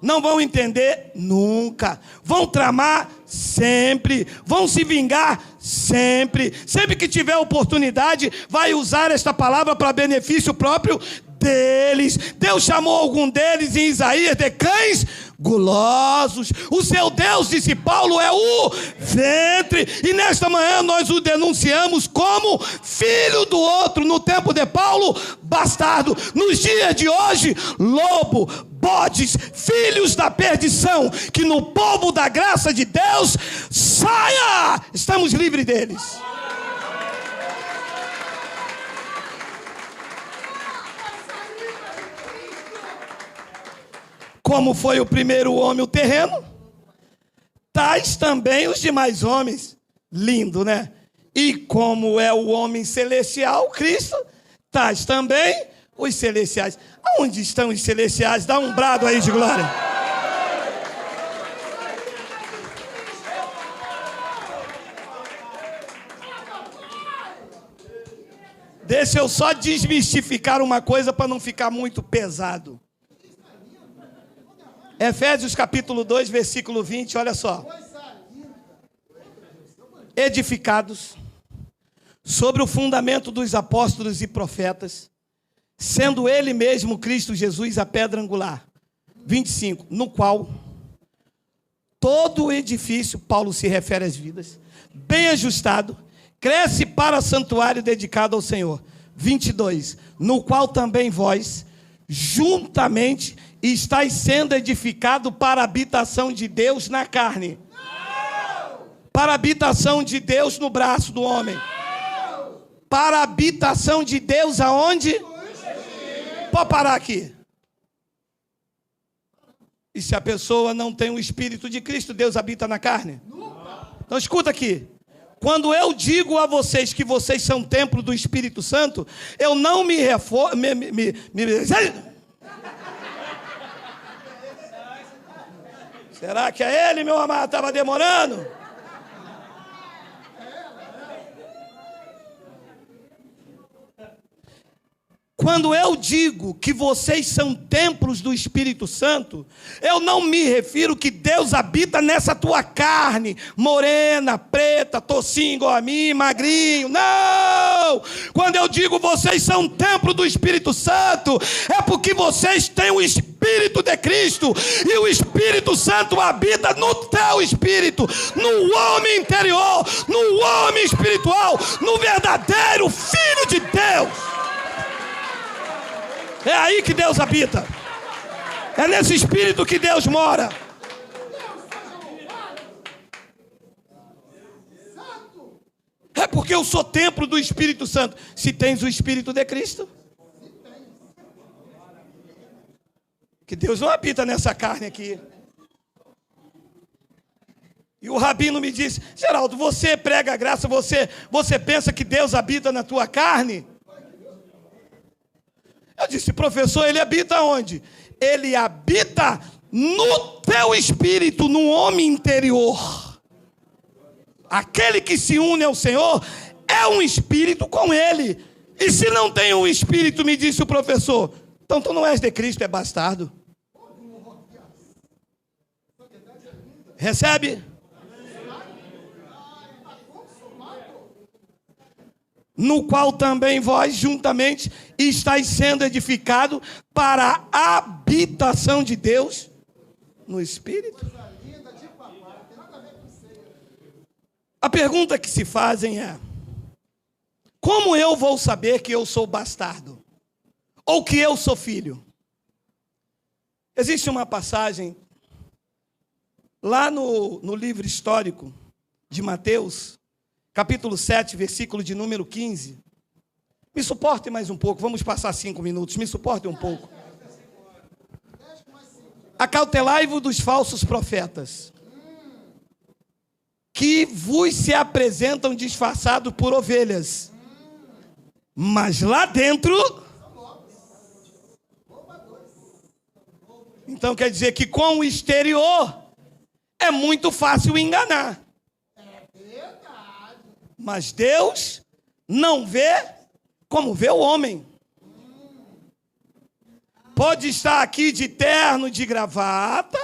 Não vão entender nunca. Vão tramar sempre. Vão se vingar sempre. Sempre que tiver oportunidade, vai usar esta palavra para benefício próprio deles. Deus chamou algum deles em Isaías de cães gulosos. O seu Deus, disse Paulo, é o ventre. E nesta manhã nós o denunciamos como filho do outro. No tempo de Paulo, bastardo. Nos dias de hoje, lobo, bodes, filhos da perdição. Que no povo da graça de Deus saia. Estamos livres deles. Como foi o primeiro homem, o terreno, tais também os demais homens. Lindo, né? E como é o homem celestial, Cristo, tais também os celestiais. Aonde estão os celestiais? Dá um brado aí de glória. Deixa eu só desmistificar uma coisa para não ficar muito pesado. Efésios capítulo 2, versículo 20, olha só. Edificados sobre o fundamento dos apóstolos e profetas, sendo ele mesmo, Cristo Jesus, a pedra angular. 25, no qual todo o edifício, Paulo se refere às vidas, bem ajustado, cresce para santuário dedicado ao Senhor. 22, no qual também vós, juntamente, estáis sendo edificado para a habitação de Deus na carne. Não! Para a habitação de Deus no braço do homem. Não! Para a habitação de Deus aonde? Pode parar aqui. E se a pessoa não tem o Espírito de Cristo, Deus habita na carne? Nunca. Então escuta aqui. Quando eu digo a vocês que vocês são templo do Espírito Santo, eu não me reforço... Será que é ele, meu amado? Estava demorando? Quando eu digo que vocês são templos do Espírito Santo, eu não me refiro que Deus habita nessa tua carne, morena, preta, tocinho igual a mim, magrinho. Não! Quando eu digo vocês são templo do Espírito Santo, é porque vocês têm o Espírito de Cristo, e o Espírito Santo habita no teu espírito, no homem interior, no homem espiritual, no verdadeiro Filho de Deus. É aí que Deus habita. É nesse espírito que Deus mora. É porque eu sou templo do Espírito Santo. Se tens o Espírito de Cristo. Que Deus não habita nessa carne aqui. E o rabino me disse: Geraldo, você prega a graça, você pensa que Deus habita na tua carne? Eu disse: professor, ele habita onde? Ele habita no teu espírito, no homem interior. Aquele que se une ao Senhor é um espírito com ele. E se não tem um espírito, me disse o professor, então tu não és de Cristo, é bastardo. Recebe? No qual também vós juntamente estáis sendo edificado para a habitação de Deus no Espírito. A pergunta que se fazem é: como eu vou saber que eu sou bastardo? Ou que eu sou filho? Existe uma passagem lá no livro histórico de Mateus, capítulo 7, versículo de número 15. Me suporte mais um pouco, vamos passar 5 minutos, me suporte um pouco. Acautelai-vos dos falsos profetas, que vos se apresentam disfarçados por ovelhas, mas lá dentro... Então quer dizer que com o exterior é muito fácil enganar. Mas Deus não vê como vê o homem. pode estar aqui de terno, de gravata,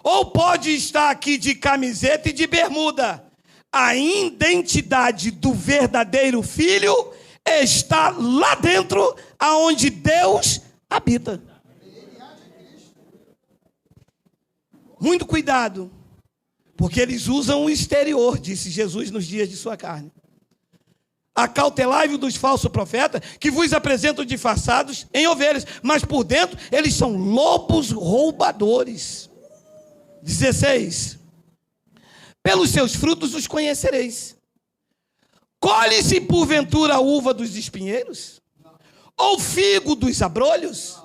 ou pode estar aqui de camiseta e de bermuda. A identidade do verdadeiro filho está lá dentro, aonde Deus habita. Muito cuidado, porque eles usam o exterior, disse Jesus nos dias de sua carne. Acautelai-vos dos falsos profetas, que vos apresentam disfarçados em ovelhas, mas por dentro eles são lobos roubadores. 16. Pelos seus frutos os conhecereis. Colhe-se porventura a uva dos espinheiros? Ou figo dos abrolhos?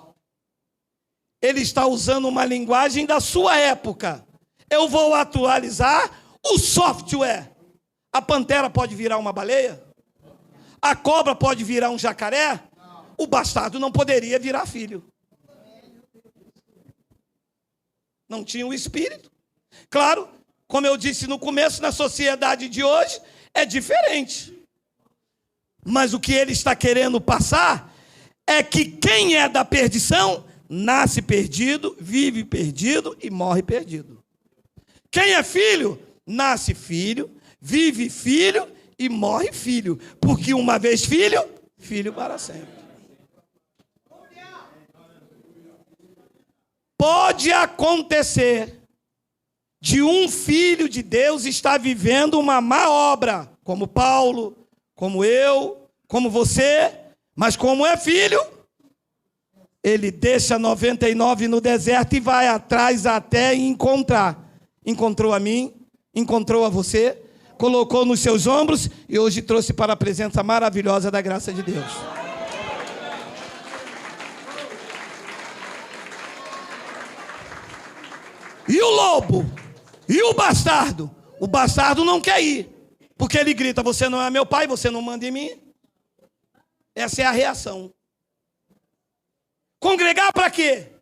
Ele está usando uma linguagem da sua época. Eu vou atualizar o software. A pantera pode virar uma baleia? A cobra pode virar um jacaré? O bastardo não poderia virar filho. Não tinha o espírito. Claro, como eu disse no começo, na sociedade de hoje é diferente. Mas o que ele está querendo passar é que quem é da perdição nasce perdido, vive perdido e morre perdido. Quem é filho, nasce filho, vive filho e morre filho. Porque uma vez filho, filho para sempre. Pode acontecer de um filho de Deus estar vivendo uma má obra, como Paulo, como eu, como você, mas como é filho, ele deixa 99 no deserto e vai atrás até encontrar. Encontrou a mim, encontrou a você, colocou nos seus ombros e hoje trouxe para a presença maravilhosa da graça de Deus. E o lobo? E o bastardo? O bastardo não quer ir, porque ele grita, você não é meu pai, você não manda em mim. Essa é a reação. Congregar para quê?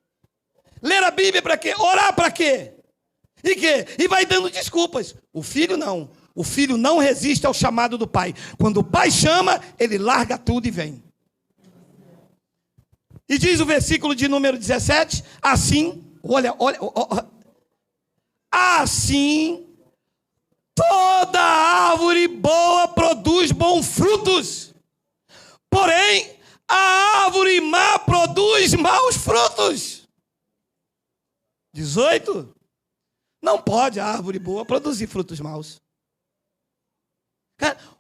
Ler a Bíblia para quê? Orar para quê? E quê? E vai dando desculpas. O filho não. O filho não resiste ao chamado do pai. Quando o pai chama, ele larga tudo e vem. E diz o versículo de número 17, assim, olha. Assim, toda árvore boa produz bons frutos. Porém, a árvore má produz maus frutos. 18. Não pode a árvore boa produzir frutos maus.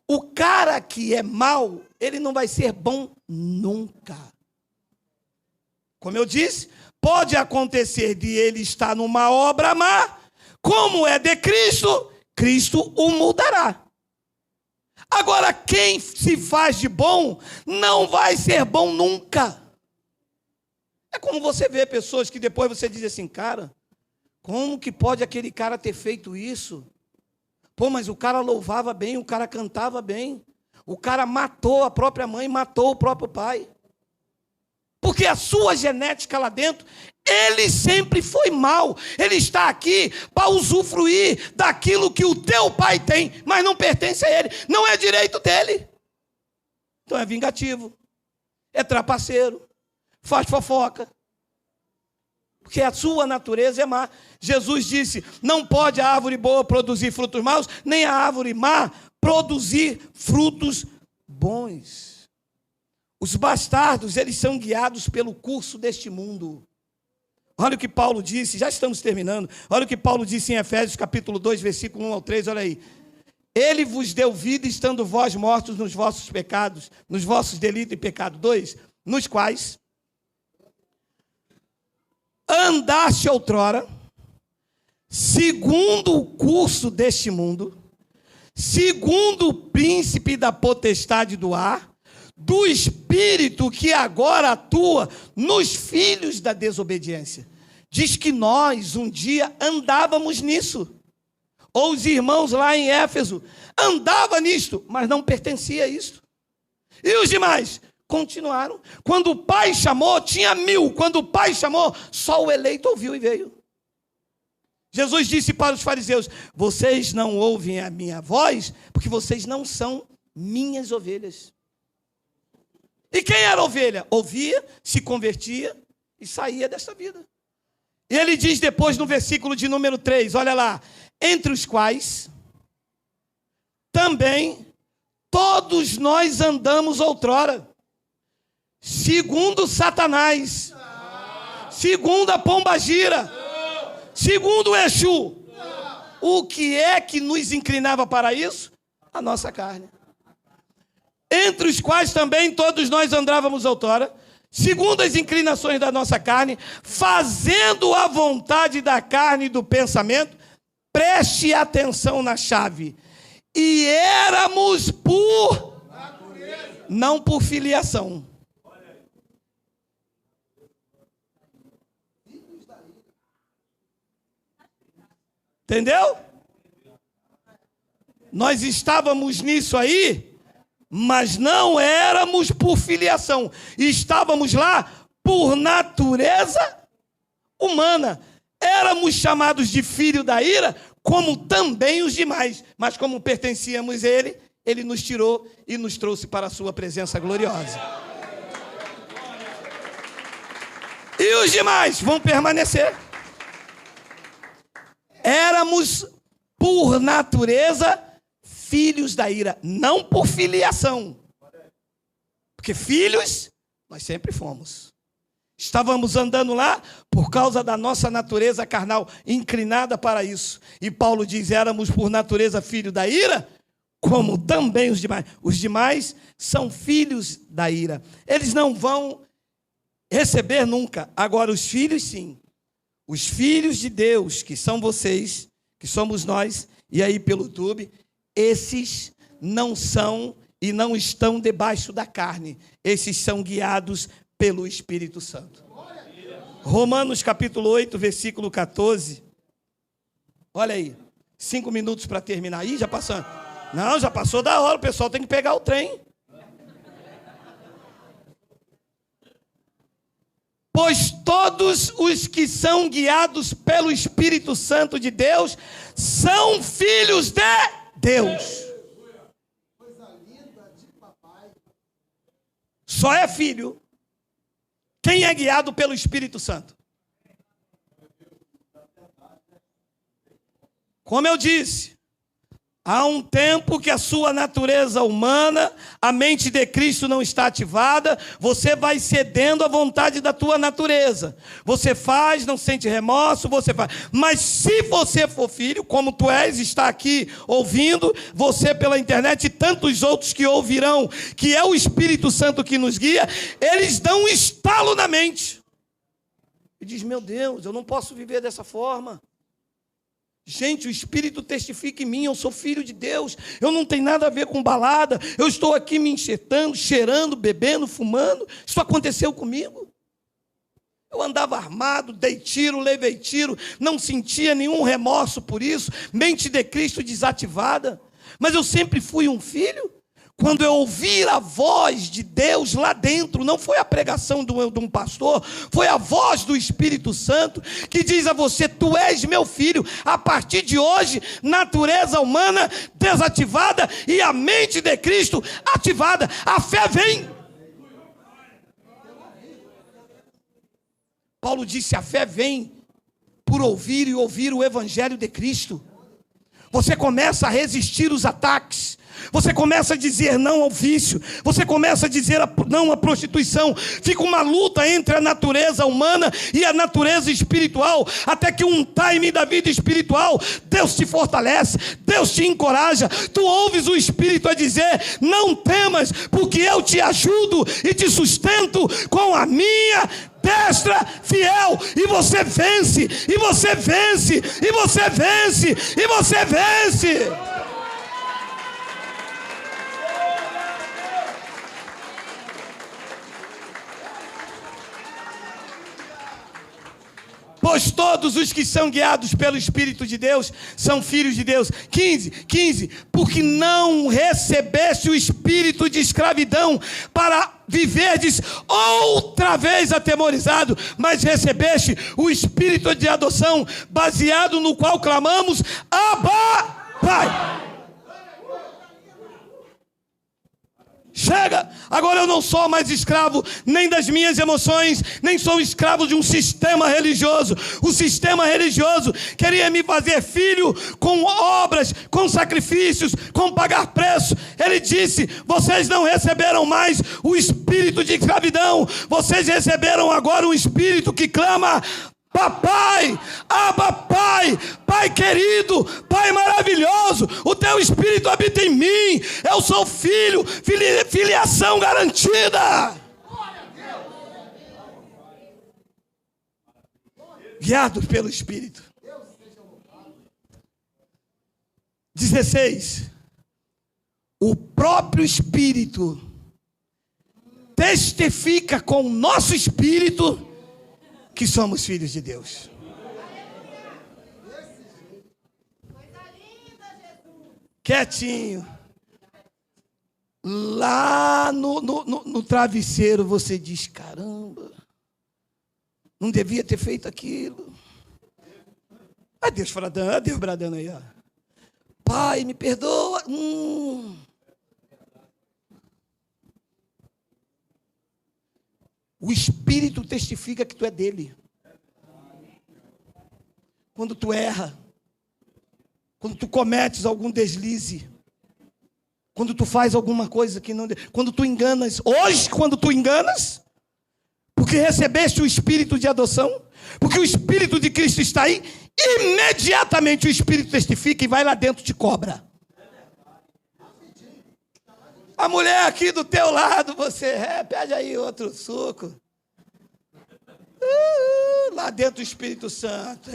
O cara que é mau, ele não vai ser bom nunca. Como eu disse, pode acontecer de ele estar numa obra má, como é de Cristo, Cristo o mudará. Agora, quem se faz de bom, não vai ser bom nunca. É como você vê pessoas que depois você diz assim, cara, como que pode aquele cara ter feito isso? Pô, mas o cara louvava bem, o cara cantava bem. O cara matou a própria mãe, matou o próprio pai. Porque a sua genética lá dentro, ele sempre foi mau. Ele está aqui para usufruir daquilo que o teu pai tem, mas não pertence a ele. Não é direito dele. Então é vingativo, é trapaceiro, faz fofoca. Porque a sua natureza é má. Jesus disse, não pode a árvore boa produzir frutos maus, nem a árvore má produzir frutos bons. Os bastardos, eles são guiados pelo curso deste mundo. Olha o que Paulo disse, já estamos terminando. Olha o que Paulo disse em Efésios capítulo 2, versículo 1 ao 3, olha aí. Ele vos deu vida estando vós mortos nos vossos pecados, nos vossos delitos e pecado. 2, nos quais andaste outrora, segundo o curso deste mundo, segundo o príncipe da potestade do ar, do espírito que agora atua nos filhos da desobediência. Diz que nós um dia andávamos nisso. Ou os irmãos lá em Éfeso andavam nisto, mas não pertencia a isto. E os demais continuaram. Quando o pai chamou, tinha 1000. Quando o pai chamou, só o eleito ouviu e veio. Jesus disse para os fariseus, vocês não ouvem a minha voz, porque vocês não são minhas ovelhas. E quem era ovelha? Ouvia, se convertia e saía desta vida. E ele diz depois no versículo de número 3, olha lá, entre os quais também todos nós andamos outrora, segundo Satanás, segundo a pombagira, segundo o Exu. O que é que nos inclinava para isso? A nossa carne. Entre os quais também todos nós andávamos outrora, segundo as inclinações da nossa carne, fazendo a vontade da carne e do pensamento. Preste atenção na chave. E éramos por natureza, não por filiação. Entendeu? Nós estávamos nisso aí, mas não éramos por filiação. Estávamos lá por natureza humana. Éramos chamados de filho da ira, como também os demais. Mas como pertencíamos a ele, ele nos tirou e nos trouxe para a sua presença gloriosa. E os demais vão permanecer. Éramos, por natureza, filhos da ira, não por filiação. Porque filhos, nós sempre fomos. Estávamos andando lá por causa da nossa natureza carnal, inclinada para isso. E Paulo diz, éramos por natureza filho da ira, como também os demais. Os demais são filhos da ira. Eles não vão receber nunca. Agora, os filhos, sim. Os filhos de Deus, que são vocês, que somos nós, e aí pelo YouTube, esses não são e não estão debaixo da carne. Esses são guiados pelo Espírito Santo. Romanos capítulo 8, versículo 14. Olha aí, 5 minutos para terminar. Ih, já passou. Não, já passou da hora, o pessoal tem que pegar o trem. Pois todos os que são guiados pelo Espírito Santo de Deus são filhos de Deus. Só é filho quem é guiado pelo Espírito Santo. Como eu disse, há um tempo que a sua natureza humana, a mente de Cristo não está ativada, você vai cedendo à vontade da tua natureza. Você faz, não sente remorso, você faz. Mas se você for filho, como tu és, está aqui ouvindo, você pela internet e tantos outros que ouvirão, que é o Espírito Santo que nos guia, eles dão um estalo na mente. E diz, meu Deus, eu não posso viver dessa forma. Gente, o Espírito testifica em mim, eu sou filho de Deus, eu não tenho nada a ver com balada, eu estou aqui me enxertando, cheirando, bebendo, fumando, isso aconteceu comigo. Eu andava armado, dei tiro, levei tiro, não sentia nenhum remorso por isso, mente de Cristo desativada, mas eu sempre fui um filho. Quando eu ouvir a voz de Deus lá dentro, não foi a pregação de um pastor, foi a voz do Espírito Santo, que diz a você, tu és meu filho, a partir de hoje, natureza humana desativada e a mente de Cristo ativada, a fé vem. Paulo disse, a fé vem por ouvir e ouvir o Evangelho de Cristo. Você começa a resistir os ataques. Você começa a dizer não ao vício, você começa a dizer não à prostituição, fica uma luta entre a natureza humana e a natureza espiritual, até que um time da vida espiritual, Deus te fortalece, Deus te encoraja, tu ouves o Espírito a dizer, não temas, porque eu te ajudo e te sustento com a minha destra fiel, e você vence, e você vence, e você vence, e você vence. Pois todos os que são guiados pelo Espírito de Deus são filhos de Deus. 15. Porque não recebeste o espírito de escravidão para viverdes outra vez atemorizado, mas recebeste o espírito de adoção, baseado no qual clamamos, Abba, Pai. Chega! Agora eu não sou mais escravo nem das minhas emoções, nem sou escravo de um sistema religioso. O sistema religioso queria me fazer filho com obras, com sacrifícios, com pagar preço. Ele disse: vocês não receberam mais o espírito de escravidão, vocês receberam agora um espírito que clama: Papai, Abba Pai, Pai querido, Pai maravilhoso, o teu Espírito habita em mim, eu sou filho, filiação garantida. Guiados pelo Espírito. 16. O próprio Espírito testifica com o nosso espírito que somos filhos de Deus. Quietinho. Lá no travesseiro você diz: caramba, não devia ter feito aquilo. Deus bradando aí, ó. Pai, me perdoa. O Espírito testifica que tu é dele. Quando tu erra, quando tu cometes algum deslize, quando tu faz alguma coisa que não... Quando tu enganas, hoje quando tu enganas, porque recebeste o Espírito de adoção, porque o Espírito de Cristo está aí, imediatamente o Espírito testifica e vai lá dentro e te cobra. A mulher aqui do teu lado, você pede aí outro suco. Lá dentro do Espírito Santo.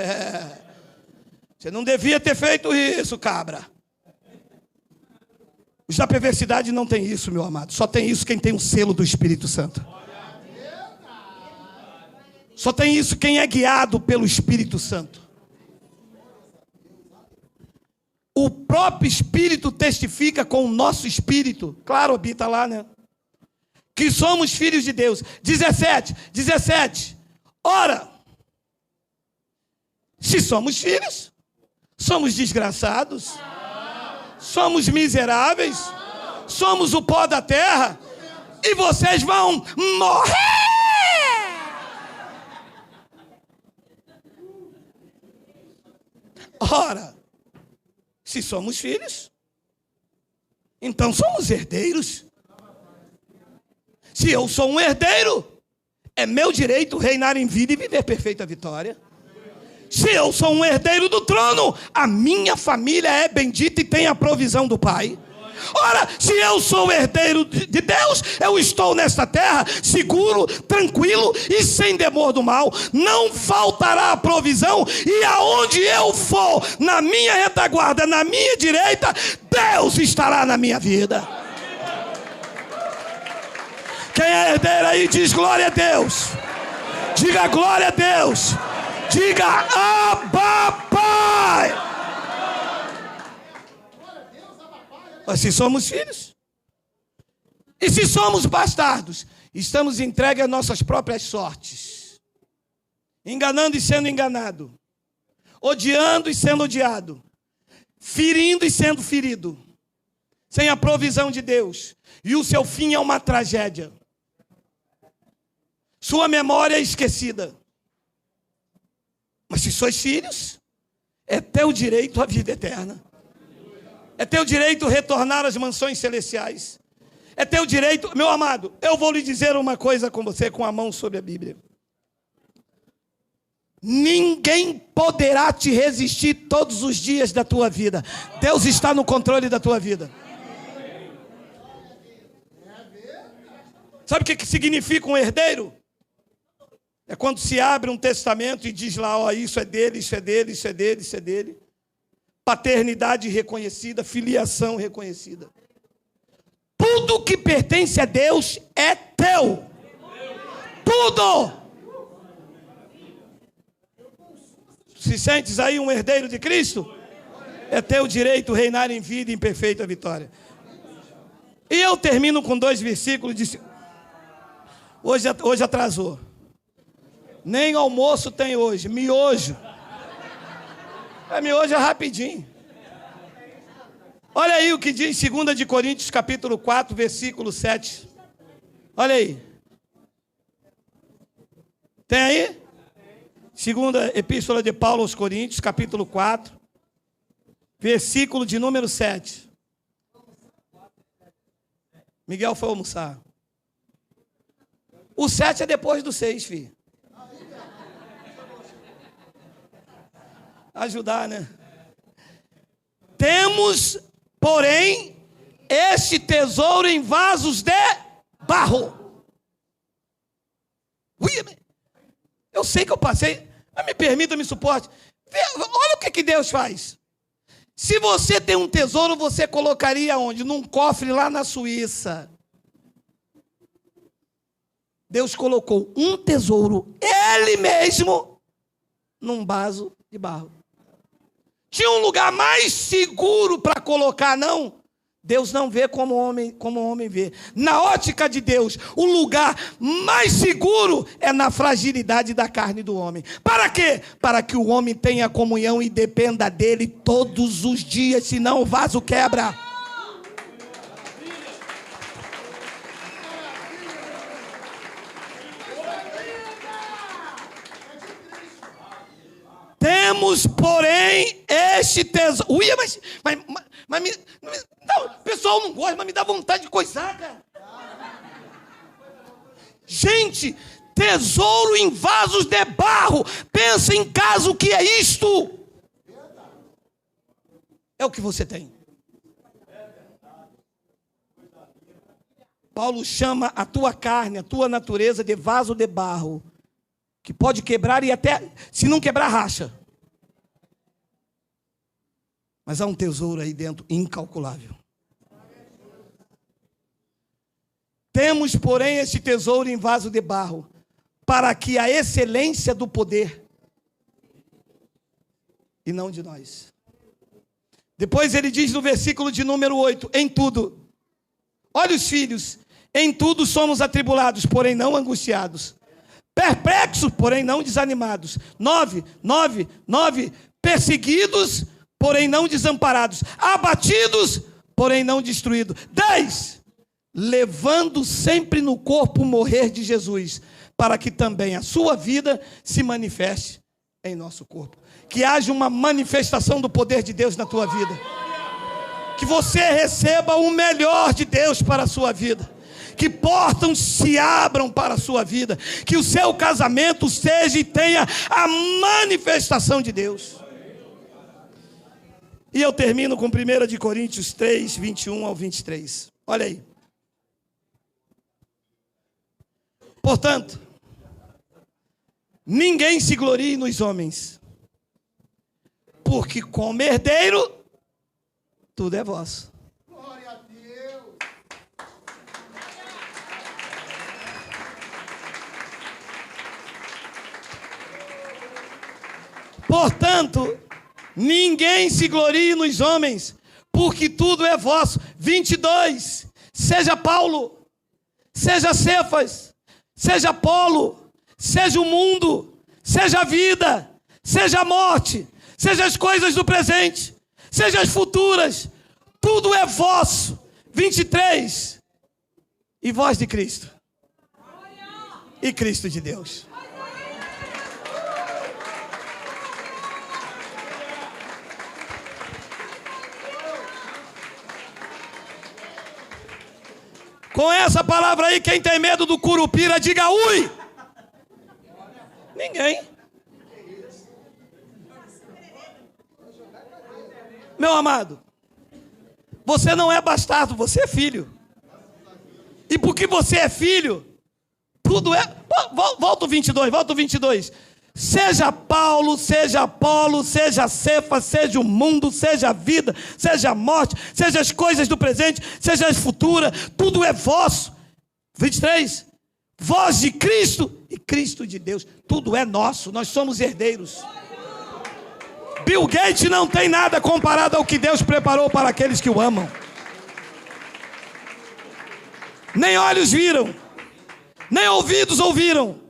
Você não devia ter feito isso, cabra. Os da perversidade não tem isso, meu amado. Só tem isso quem tem o selo do Espírito Santo. Só tem isso quem é guiado pelo Espírito Santo. O próprio Espírito testifica com o nosso espírito. Claro, habita lá, né? Que somos filhos de Deus. 17. Ora, se somos filhos, somos desgraçados, somos miseráveis, somos o pó da terra, e vocês vão morrer. Ora, se somos filhos, então somos herdeiros. Se eu sou um herdeiro, é meu direito reinar em vida e viver perfeita vitória. Se eu sou um herdeiro do trono, a minha família é bendita e tem a provisão do Pai. Ora, se eu sou herdeiro de Deus, eu estou nesta terra seguro, tranquilo e sem temor do mal. Não faltará a provisão, e aonde eu for, na minha retaguarda, na minha direita, Deus estará na minha vida. Quem é herdeiro aí diz glória a Deus. Diga glória a Deus. Diga Abba Pai. Mas se somos filhos, e se somos bastardos, estamos entregues às nossas próprias sortes, enganando e sendo enganado, odiando e sendo odiado, ferindo e sendo ferido, sem a provisão de Deus, e o seu fim é uma tragédia. Sua memória é esquecida. Mas se sois filhos, é teu direito à vida eterna. É teu direito retornar às mansões celestiais. É teu direito... Meu amado, eu vou lhe dizer uma coisa com você, com a mão sobre a Bíblia. Ninguém poderá te resistir todos os dias da tua vida. Deus está no controle da tua vida. Sabe o que significa um herdeiro? É quando se abre um testamento e diz lá: ó, isso é dele, isso é dele, isso é dele, isso é dele. Paternidade reconhecida, filiação reconhecida. Tudo que pertence a Deus é teu. Tudo. Se sentes aí um herdeiro de Cristo, é teu direito reinar em vida e em perfeita vitória. E eu termino com 2 versículos. Hoje atrasou. Nem almoço tem hoje. Miojo. Miojo é rapidinho. Olha aí o que diz 2 de Coríntios, capítulo 4, versículo 7. Olha aí. Tem aí? Segunda epístola de Paulo aos Coríntios, capítulo 4, versículo de número 7. Miguel foi almoçar. O 7 é depois do 6, filho. Ajudar, né? Temos, porém, este tesouro em vasos de barro. Eu sei que eu passei, mas me permita, me suporte. Olha o que Deus faz. Se você tem um tesouro, você colocaria onde? Num cofre lá na Suíça. Deus colocou um tesouro, Ele mesmo, num vaso de barro. Tinha um lugar mais seguro para colocar, não? Deus não vê como o homem vê. Na ótica de Deus, o lugar mais seguro é na fragilidade da carne do homem. Para quê? Para que o homem tenha comunhão e dependa dele todos os dias, senão o vaso quebra. Temos, porém, este tesouro. Ui, não, o pessoal não gosta, mas me dá vontade de coisar, cara. Gente, tesouro em vasos de barro. Pensa em casa o que é isto. É o que você tem. Paulo chama a tua carne, a tua natureza de vaso de barro, que pode quebrar e até, se não quebrar, racha. Mas há um tesouro aí dentro incalculável. Temos, porém, este tesouro em vaso de barro, para que a excelência do poder, e não de nós. Depois ele diz no versículo de número 8, em tudo. Olha os filhos, em tudo somos atribulados, porém não angustiados. Perplexos, porém não desanimados. 9, perseguidos, porém não desamparados. Abatidos, porém não destruídos. 10, levando sempre no corpo o morrer de Jesus, para que também a sua vida se manifeste em nosso corpo. Que haja uma manifestação do poder de Deus na tua vida. Que você receba o melhor de Deus para a sua vida. Que portas se abram para a sua vida. Que o seu casamento seja e tenha a manifestação de Deus. E eu termino com 1 de Coríntios 3, 21 ao 23. Olha aí. Portanto, ninguém se glorie nos homens, porque como herdeiro, tudo é vosso. Glória a Deus. Portanto, ninguém se glorie nos homens, porque tudo é vosso. 22. Seja Paulo, seja Cefas, seja Apolo, seja o mundo, seja a vida, seja a morte, seja as coisas do presente, seja as futuras, tudo é vosso. 23. E vós de Cristo, e Cristo de Deus. Com essa palavra aí, quem tem medo do curupira, diga ui. Ninguém. Meu amado, você não é bastardo, você é filho. E porque você é filho, tudo é... Volta o 22. Seja Paulo, seja Apolo, seja Cefas, seja o mundo, seja a vida, seja a morte, seja as coisas do presente, seja as futuras, tudo é vosso. 23. Vós de Cristo e Cristo de Deus, tudo é nosso, nós somos herdeiros. Bill Gates não tem nada comparado ao que Deus preparou para aqueles que o amam. Nem olhos viram, nem ouvidos ouviram,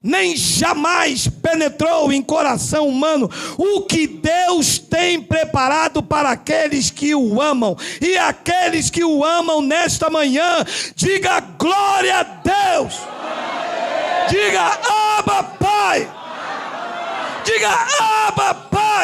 nem jamais penetrou em coração humano o que Deus tem preparado para aqueles que o amam. E aqueles que o amam nesta manhã, diga glória a Deus. Diga Abba Pai. Diga Abba Pai.